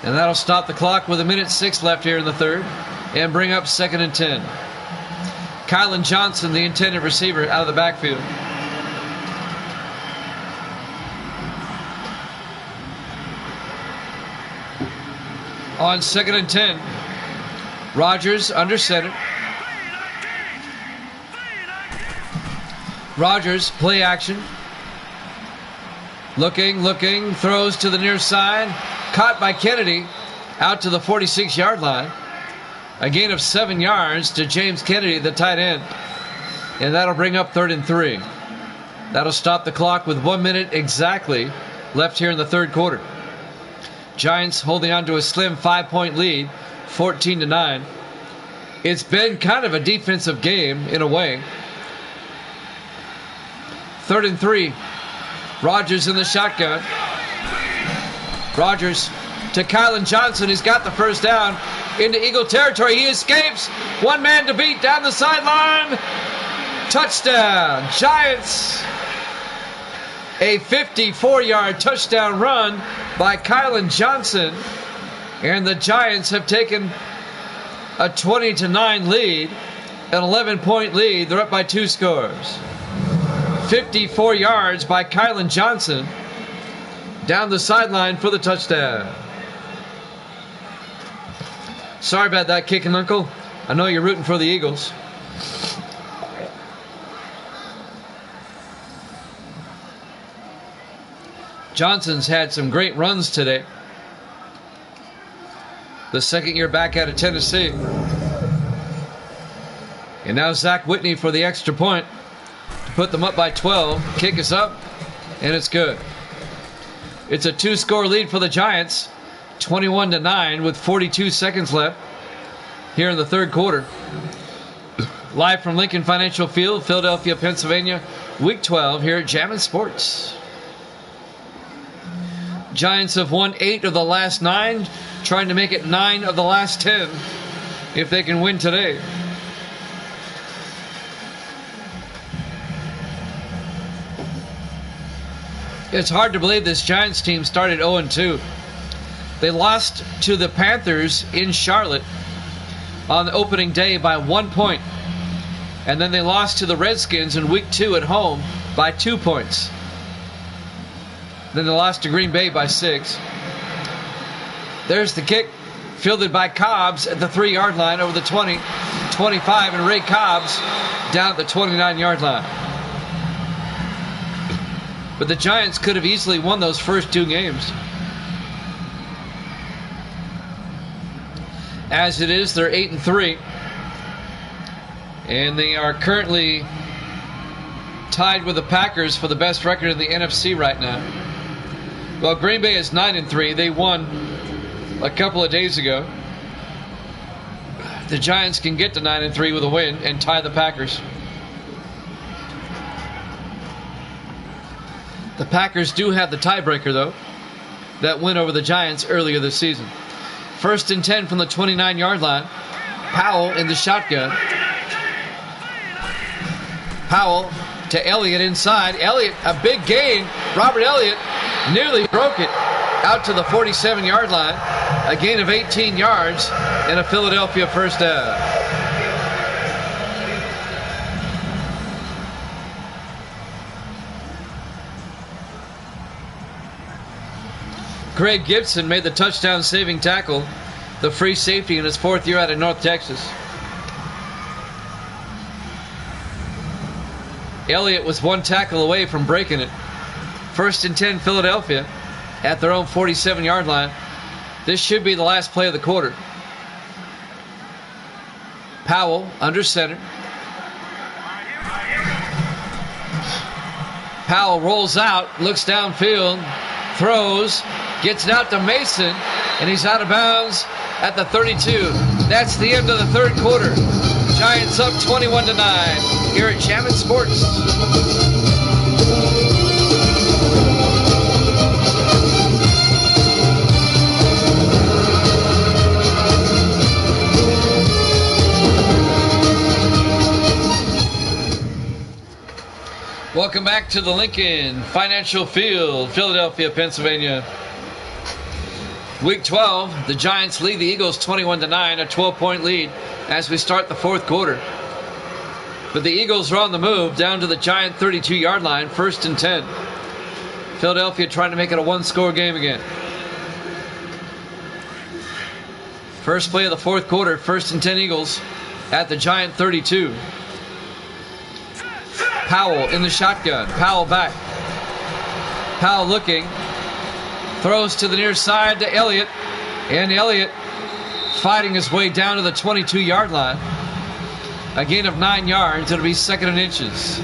[SPEAKER 1] And that'll stop the clock with 1:06 left here in the third. And bring up 2nd and 10. Kylan Johnson, the intended receiver, out of the backfield. On 2nd and 10. Rodgers under center. Rodgers, play action. Looking, throws to the near side. Caught by Kennedy out to the 46-yard line. A gain of 7 yards to James Kennedy, the tight end. And that'll bring up 3rd and 3. That'll stop the clock with 1 minute exactly left here in the third quarter. Giants holding on to a slim 5-point lead, 14-9. It's been kind of a defensive game in a way. 3rd and 3. Rodgers in the shotgun. Rodgers to Kylan Johnson. He's got the first down into Eagle territory. He escapes. One man to beat down the sideline. Touchdown, Giants. A 54-yard touchdown run by Kylan Johnson. And the Giants have taken a 20-9 lead, an 11-point lead. They're up by 2 scores. 54 yards by Kylan Johnson down the sideline for the touchdown. Sorry about that, kicking uncle. I know you're rooting for the Eagles. Johnson's had some great runs today. The second-year back out of Tennessee. And now Zach Whitney for the extra point to put them up by 12. Kick is up, and it's good. It's a 2-score lead for the Giants, 21-9 with 42 seconds left here in the third quarter. Live from Lincoln Financial Field, Philadelphia, Pennsylvania, Week 12 here at Jammin' Sports. Giants have won 8 of the last 9, trying to make it 9 of the last 10 if they can win today. It's hard to believe this Giants team started 0-2. They lost to the Panthers in Charlotte on opening day by 1 point. And then they lost to the Redskins in week 2 at home by 2 points. Then they lost to Green Bay by 6. There's the kick, fielded by Cobbs at the 3-yard line over the 20, 25, and Ray Cobbs down at the 29-yard line. But the Giants could have easily won those first 2 games. As it is, they're 8-3. And they are currently tied with the Packers for the best record in the NFC right now. Well, Green Bay is 9-3. They won a couple of days ago. The Giants can get to 9-3 with a win and tie the Packers. The Packers do have the tiebreaker, though. That win over the Giants earlier this season. 1st and 10 from the 29-yard line. Powell in the shotgun. Powell to Elliott inside. Elliott, a big gain. Robert Elliott nearly broke it out to the 47-yard line. A gain of 18 yards and a Philadelphia first down. Greg Gibson made the touchdown-saving tackle, the free safety in his 4th year out of North Texas. Elliott was 1 tackle away from breaking it. 1st and 10 Philadelphia at their own 47-yard line. This should be the last play of the quarter. Powell under center. Powell rolls out, looks downfield, throws, gets it out to Mason, and he's out of bounds at the 32. That's the end of the 3rd quarter. Giants up 21-9 here at Jammin' Sports. Welcome back to the Lincoln Financial Field, Philadelphia, Pennsylvania. Week 12, the Giants lead the Eagles 21-9, a 12-point lead as we start the 4th quarter. But the Eagles are on the move down to the Giant 32-yard line, 1st and 10. Philadelphia trying to make it a 1-score game again. First play of the 4th quarter, 1st and 10 Eagles at the Giant 32. Powell in the shotgun. Powell back. Powell looking. Throws to the near side to Elliott. And Elliott fighting his way down to the 22-yard line. A gain of 9 yards. It'll be 2nd and inches.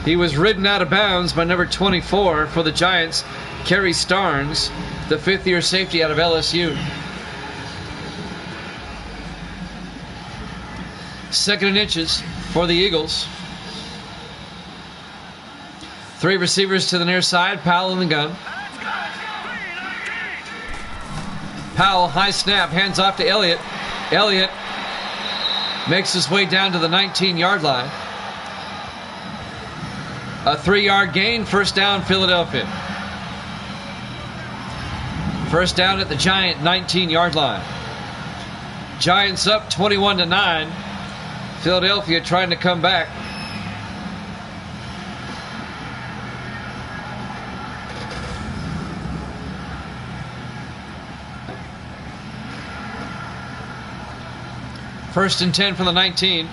[SPEAKER 1] He was ridden out of bounds by number 24 for the Giants, Kerry Starnes, the 5th-year safety out of LSU. 2nd and inches for the Eagles. 3 receivers to the near side. Powell in the gun. Powell, high snap, hands off to Elliott. Elliott makes his way down to the 19-yard line. A 3-yard gain, 1st down, Philadelphia. 1st down at the Giant 19-yard line. Giants up 21-9. Philadelphia trying to come back. First and 10 from the 19.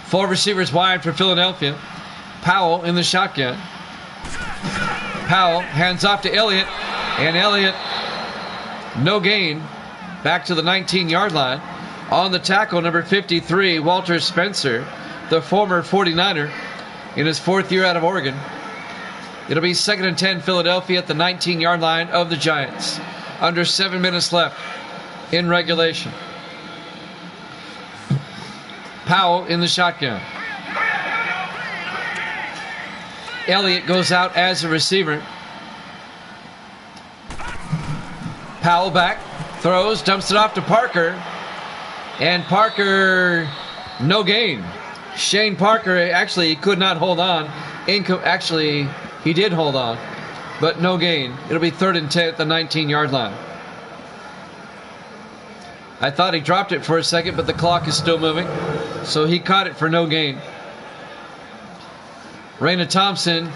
[SPEAKER 1] 4 receivers wide for Philadelphia. Powell in the shotgun. Powell hands off to Elliott. And Elliott, no gain. Back to the 19-yard line. On the tackle, number 53, Walter Spencer, the former 49er, in his 4th year out of Oregon. It'll be 2nd and 10 Philadelphia at the 19-yard line of the Giants. Under 7 minutes left in regulation. Powell in the shotgun. Elliott goes out as a receiver. Powell back, throws, dumps it off to Parker. And Parker, no gain. Shane Parker, actually, he could not hold on. Actually, he did hold on, but no gain. It'll be 3rd and 10 at the 19-yard line. I thought he dropped it for a second, but the clock is still moving. So he caught it for no gain. Raina Thompson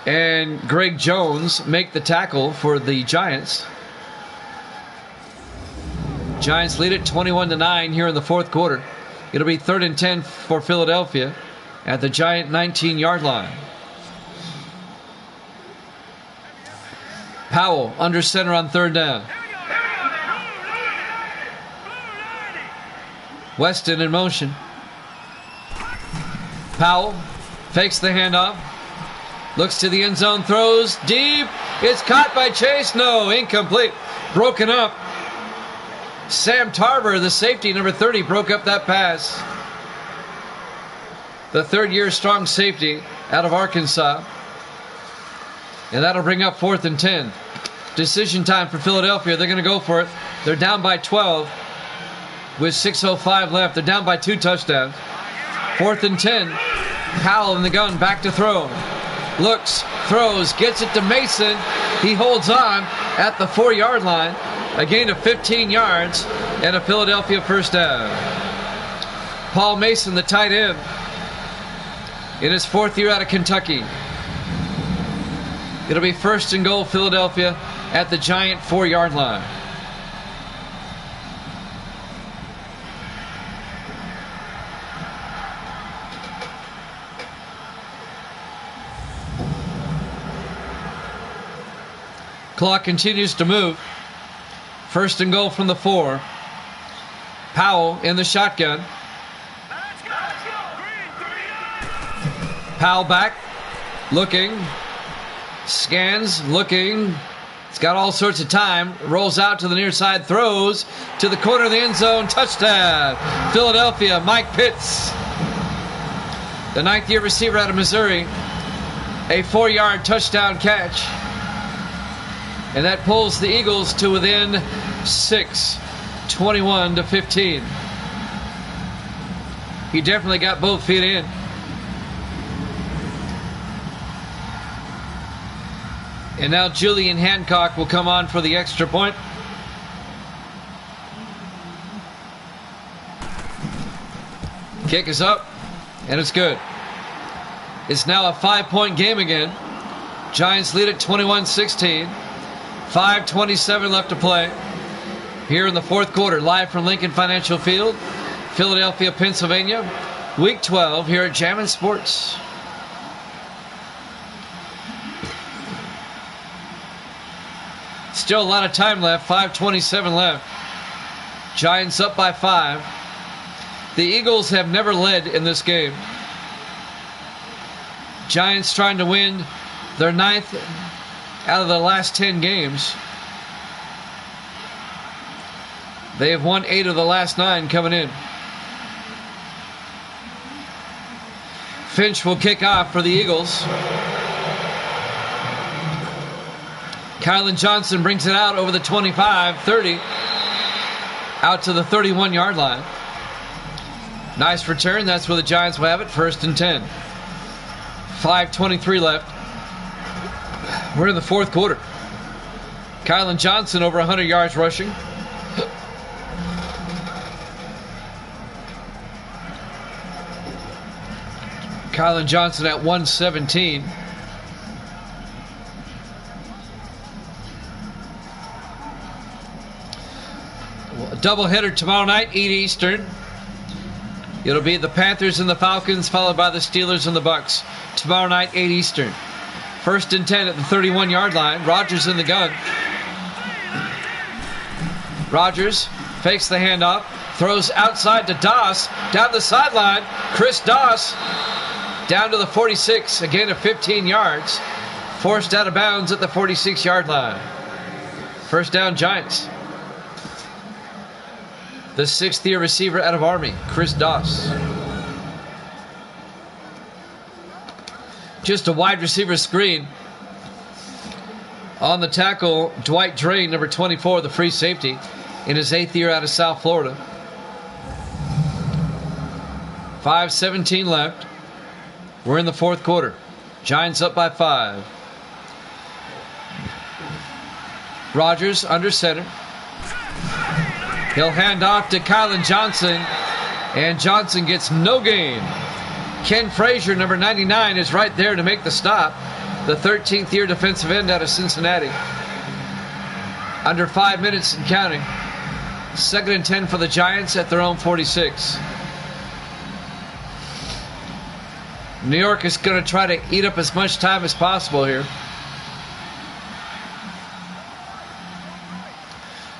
[SPEAKER 1] and Greg Jones make the tackle for the Giants. Giants lead it 21-9 here in the 4th quarter. It'll be 3rd and 10 for Philadelphia at the Giant 19-yard line. Powell under center on 3rd down. Weston in motion. Powell fakes the handoff. Looks to the end zone, throws deep. It's caught by Chase. No, incomplete. Broken up. Sam Tarver, the safety, number 30, broke up that pass. The third-year strong safety out of Arkansas. And that'll bring up 4th and 10. Decision time for Philadelphia. They're going to go for it. They're down by 12 with 6:05 left. They're down by 2 touchdowns. 4th and 10. Powell in the gun, back to throw. Looks, throws, gets it to Mason. He holds on at the 4-yard line. A gain of 15 yards and a Philadelphia first down. Paul Mason, the tight end, in his 4th year out of Kentucky. It'll be 1st and goal, Philadelphia, at the Giant 4-yard line. Clock continues to move. 1st and goal from the 4. Powell in the shotgun. Powell back, looking, scans, looking. It's got all sorts of time. Rolls out to the near side, throws to the corner of the end zone. Touchdown, Philadelphia. Mike Pitts, the 9th-year receiver out of Missouri. A 4-yard touchdown catch. And that pulls the Eagles to within 6, 21-15. He definitely got both feet in. And now Julian Hancock will come on for the extra point. Kick is up, and it's good. It's now a 5-point game again. Giants lead at 21-16. 5:27 left to play here in the 4th quarter. Live from Lincoln Financial Field, Philadelphia, Pennsylvania. Week 12 here at Jammin' Sports. Still a lot of time left. 5:27 left. Giants up by 5. The Eagles have never led in this game. Giants trying to win their 9th out of the last 10 games. They have won 8 of the last 9 coming in. Finch will kick off for the Eagles. Kylan Johnson brings it out over the 25, 30, out to the 31-yard line. Nice return. That's where the Giants will have it. 1st and 10. 5:23 left. We're in the 4th quarter. Kylan Johnson over 100 yards rushing. Kylan Johnson at 117. A doubleheader tomorrow night, 8 Eastern. It'll be the Panthers and the Falcons, followed by the Steelers and the Bucks. Tomorrow night, 8 Eastern. 1st and 10 at the 31-yard line. Rodgers in the gun. Rodgers fakes the handoff. Throws outside to Doss. Down the sideline. Chris Doss down to the 46. A gain of 15 yards. Forced out of bounds at the 46-yard line. First down, Giants. The 6th-year receiver out of Army, Chris Doss. Just a wide receiver screen. On the tackle, Dwight Drain, number 24, the free safety, in his 8th year out of South Florida. 5:17 left. We're in the 4th quarter. Giants up by 5. Rodgers under center. He'll hand off to Kylan Johnson, and Johnson gets no gain. Ken Frazier, number 99, is right there to make the stop. The 13th year defensive end out of Cincinnati. Under 5 minutes and counting. 2nd and 10 for the Giants at their own 46. New York is going to try to eat up as much time as possible here.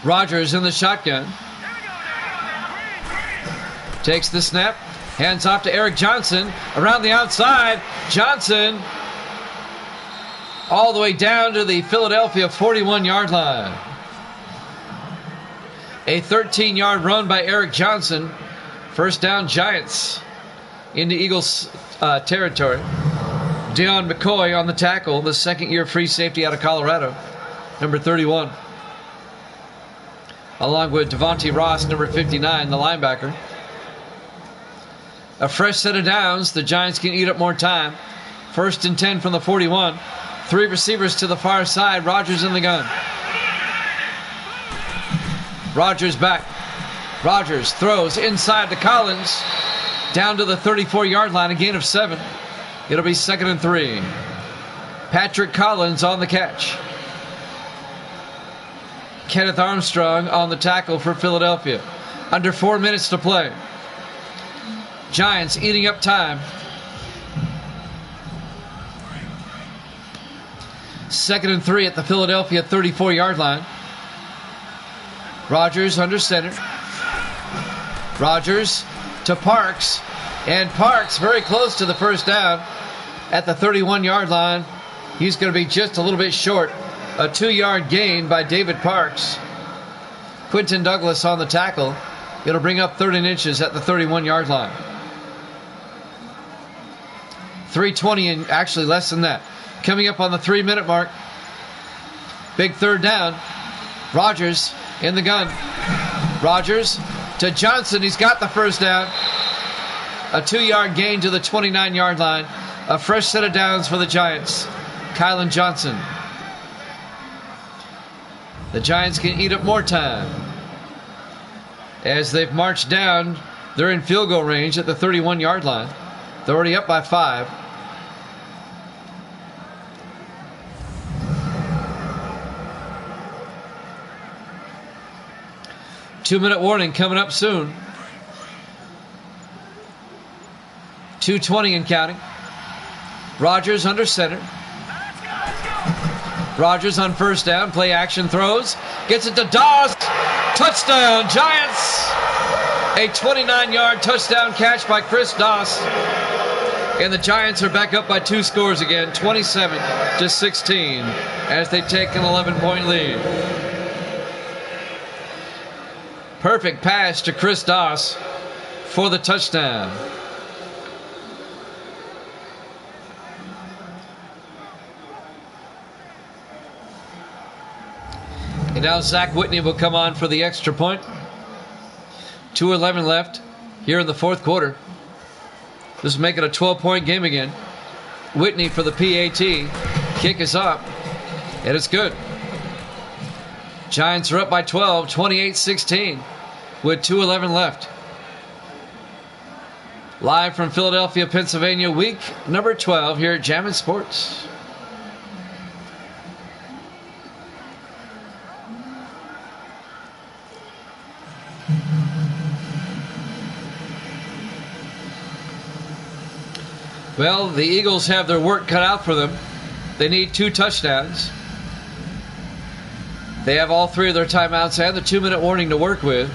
[SPEAKER 1] Rodgers in the shotgun. Takes the snap. Hands off to Eric Johnson. Around the outside. Johnson all the way down to the Philadelphia 41-yard line. A 13-yard run by Eric Johnson. First down, Giants into Eagles territory. Deion McCoy on the tackle, the second-year free safety out of Colorado, number 31. Along with Devontae Ross, number 59, the linebacker. A fresh set of downs. The Giants can eat up more time. First and 10 from the 41. Three receivers to the far side. Rodgers in the gun. Rodgers back. Rodgers throws inside to Collins. Down to the 34-yard line. A gain of 7. It'll be 2nd and 3. Patrick Collins on the catch. Kenneth Armstrong on the tackle for Philadelphia. Under 4 minutes to play. Giants eating up time. 2nd and 3 at the Philadelphia 34-yard line. Rodgers under center. Rodgers to Parks. And Parks very close to the first down at the 31-yard line. He's going to be just a little bit short. A 2-yard gain by David Parks. Quentin Douglas on the tackle. It'll bring up 3rd and inches at the 31-yard line. 3:20 and actually less than that. Coming up on the 3-minute mark. Big 3rd down. Rodgers in the gun. Rodgers to Johnson. He's got the first down. A 2-yard gain to the 29-yard line. A fresh set of downs for the Giants. Kylan Johnson. The Giants can eat up more time. As they've marched down, they're in field goal range at the 31-yard line. They're already up by 5. Two-minute warning coming up soon. 2:20 and counting. Rodgers under center. Rodgers on first down. Play action throws. Gets it to Doss. Touchdown, Giants. A 29-yard touchdown catch by Chris Doss. And the Giants are back up by 2 scores again. 27-16 as they take an 11-point lead. Perfect pass to Chris Doss for the touchdown. And now Zach Whitney will come on for the extra point. 2:11 left here in the 4th quarter. This is making a 12-point game again. Whitney for the PAT. Kick is up. And it's good. Giants are up by 12, 28-16 with 2:11 left. Live from Philadelphia, Pennsylvania, week number 12 here at Jammin' Sports. Well, the Eagles have their work cut out for them. They need 2 touchdowns. They have all 3 of their timeouts and the 2-minute warning to work with.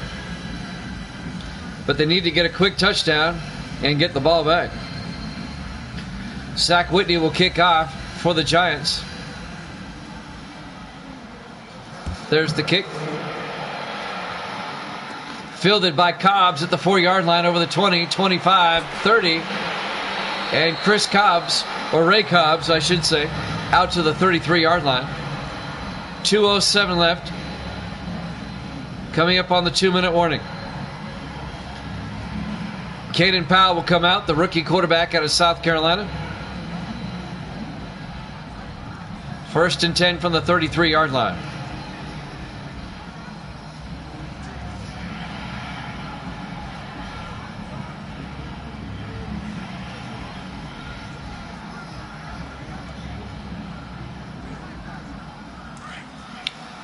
[SPEAKER 1] But they need to get a quick touchdown and get the ball back. Zach Whitney will kick off for the Giants. There's the kick. Fielded by Cobbs at the 4-yard line over the 20, 25, 30. And Chris Cobbs, or Ray Cobbs, I should say, out to the 33-yard line. 2:07 left. Coming up on the 2-minute warning. Caden Powell will come out, the rookie quarterback out of South Carolina. 1st and 10 from the 33-yard line.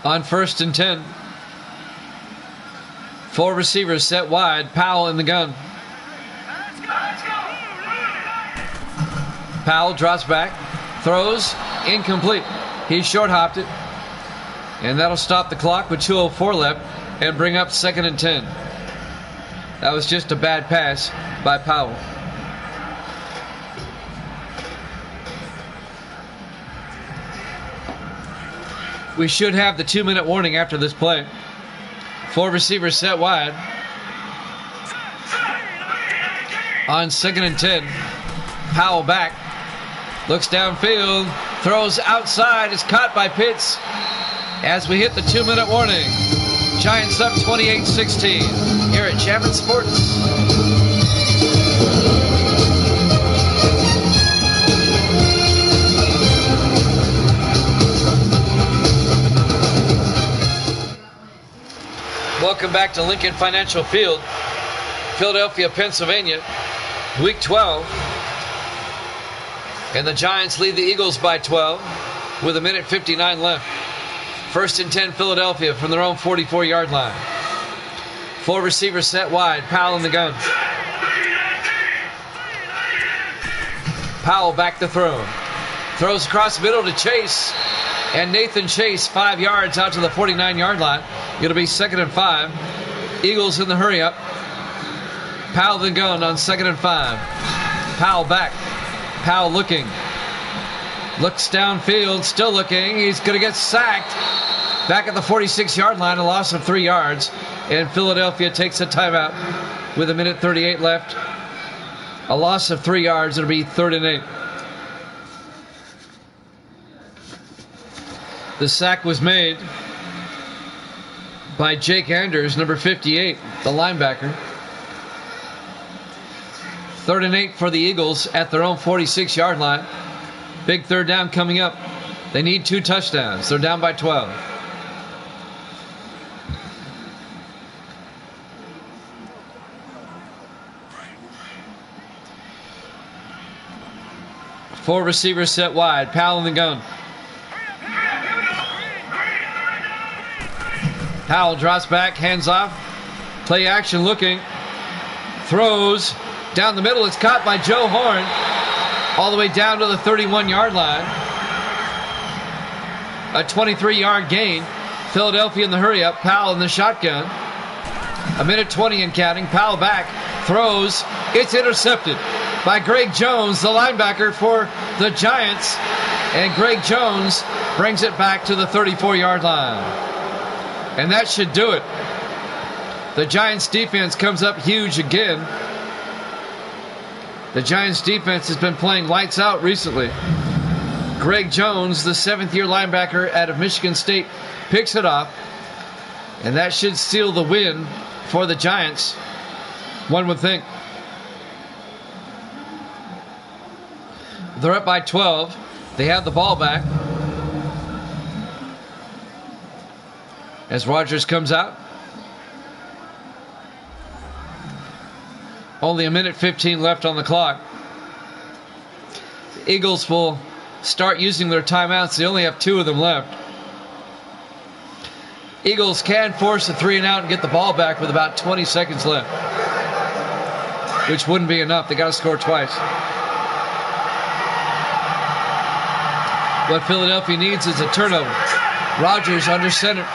[SPEAKER 1] On 1st and 10. 4 receivers set wide. Powell in the gun. Powell drops back. Throws. Incomplete. He short-hopped it. And that'll stop the clock with 2:04 left and bring up 2nd and 10. That was just a bad pass by Powell. We should have the 2-minute warning after this play. 4 receivers set wide. On 2nd and 10, Powell back. Looks downfield. Throws outside. Is caught by Pitts as we hit the 2-minute warning. Giants up 28-16 here at Chapman Sports. Welcome back to Lincoln Financial Field, Philadelphia, Pennsylvania, Week 12. And the Giants lead the Eagles by 12 with 1:59 left. 1st and 10, Philadelphia from their own 44-yard line. 4 receivers set wide. Powell in the gun. Powell back to throw. Throws across the middle to Chase. And Nathan Chase 5 yards out to the 49-yard line. It'll be 2nd and 5. Eagles in the hurry up. Powell the gun on 2nd and 5. Powell back. Powell looking. Looks downfield, still looking. He's going to get sacked. Back at the 46-yard line, a loss of 3 yards. And Philadelphia takes a timeout with 1:38 left. A loss of 3 yards. It'll be 3rd and 8. The sack was made by Jake Anders, number 58, the linebacker. 3rd and 8 for the Eagles at their own 46-yard line. Big 3rd down coming up. They need 2 touchdowns. They're down by 12. Four receivers set wide. Powell in the gun. Powell drops back, hands off. Play action looking. Throws. Down the middle. It's caught by Joe Horn. All the way down to the 31-yard line. A 23-yard gain. Philadelphia in the hurry up. Powell in the shotgun. 1:20 and counting. Powell back. Throws. It's intercepted by Greg Jones, the linebacker for the Giants. And Greg Jones brings it back to the 34-yard line. And that should do it. The Giants defense comes up huge again. The Giants defense has been playing lights out recently. Greg Jones, the 7th-year linebacker out of Michigan State, picks it off. And that should seal the win for the Giants, one would think. They're up by 12. They have the ball back. As Rodgers comes out. Only 1:15 left on the clock. The Eagles will start using their timeouts. They only have 2 of them left. Eagles can force a 3-and-out and get the ball back with about 20 seconds left, which wouldn't be enough. They got to score twice. What Philadelphia needs is a turnover. Rodgers under center.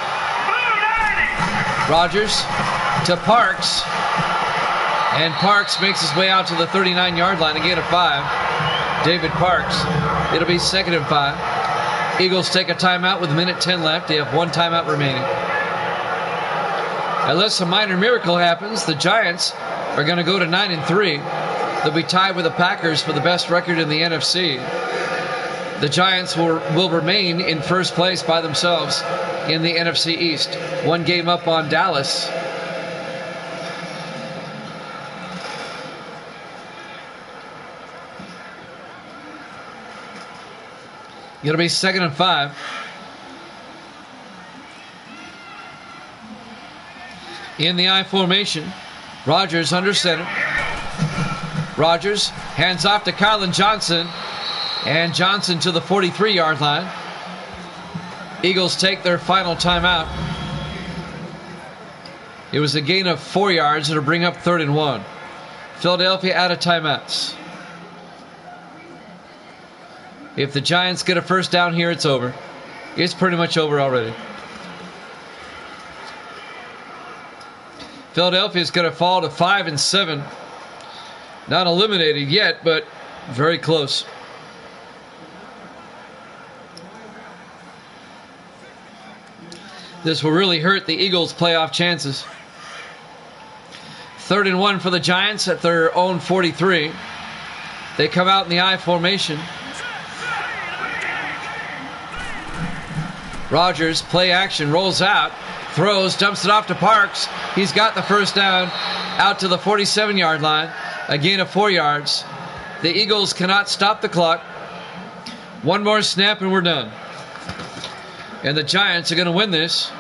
[SPEAKER 1] Rodgers to Parks. And Parks makes his way out to the 39-yard line. A gain of 5. David Parks. It'll be 2nd and 5. Eagles take a timeout with 1:10 left. They have 1 timeout remaining. Unless a minor miracle happens, the Giants are going to go to 9-3. They'll be tied with the Packers for the best record in the NFC. The Giants will remain in first place by themselves in the NFC East. 1 game up on Dallas. It'll be 2nd and 5. In the I formation, Rodgers under center. Rodgers hands off to Kylan Johnson. And Johnson to the 43-yard line. Eagles take their final timeout. It was a gain of 4 yards. It'll bring up 3rd and 1. Philadelphia out of timeouts. If the Giants get a first down here, it's over. It's pretty much over already. Philadelphia's going to fall to 5-7. Not eliminated yet, but very close. This will really hurt the Eagles' playoff chances. 3rd and 1 for the Giants at their own 43. They come out in the I formation. Rodgers, play action, rolls out, throws, dumps it off to Parks. He's got the first down out to the 47-yard line. A gain of 4 yards. The Eagles cannot stop the clock. One more snap and we're done. And the Giants are going to win this.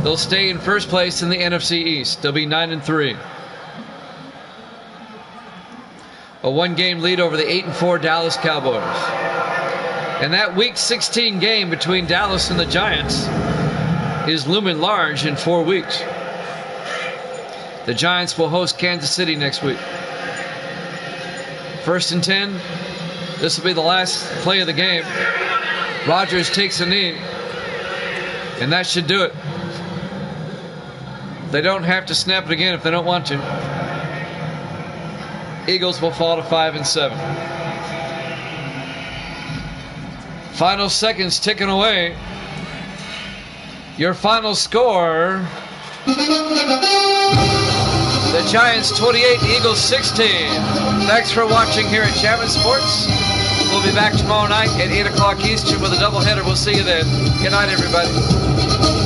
[SPEAKER 1] They'll stay in first place in the NFC East. They'll be 9-3. A 1-game lead over the 8-4 Dallas Cowboys. And that Week 16 game between Dallas and the Giants is looming large in 4 weeks. The Giants will host Kansas City next week. 1st and 10. This will be the last play of the game. Rodgers takes a knee. And that should do it. They don't have to snap it again if they don't want to. Eagles will fall to 5-7. Final seconds ticking away. Your final score: the Giants 28, Eagles 16. Thanks for watching here at Chapman Sports. We'll be back tomorrow night at 8 o'clock Eastern with a doubleheader. We'll see you then. Good night, everybody.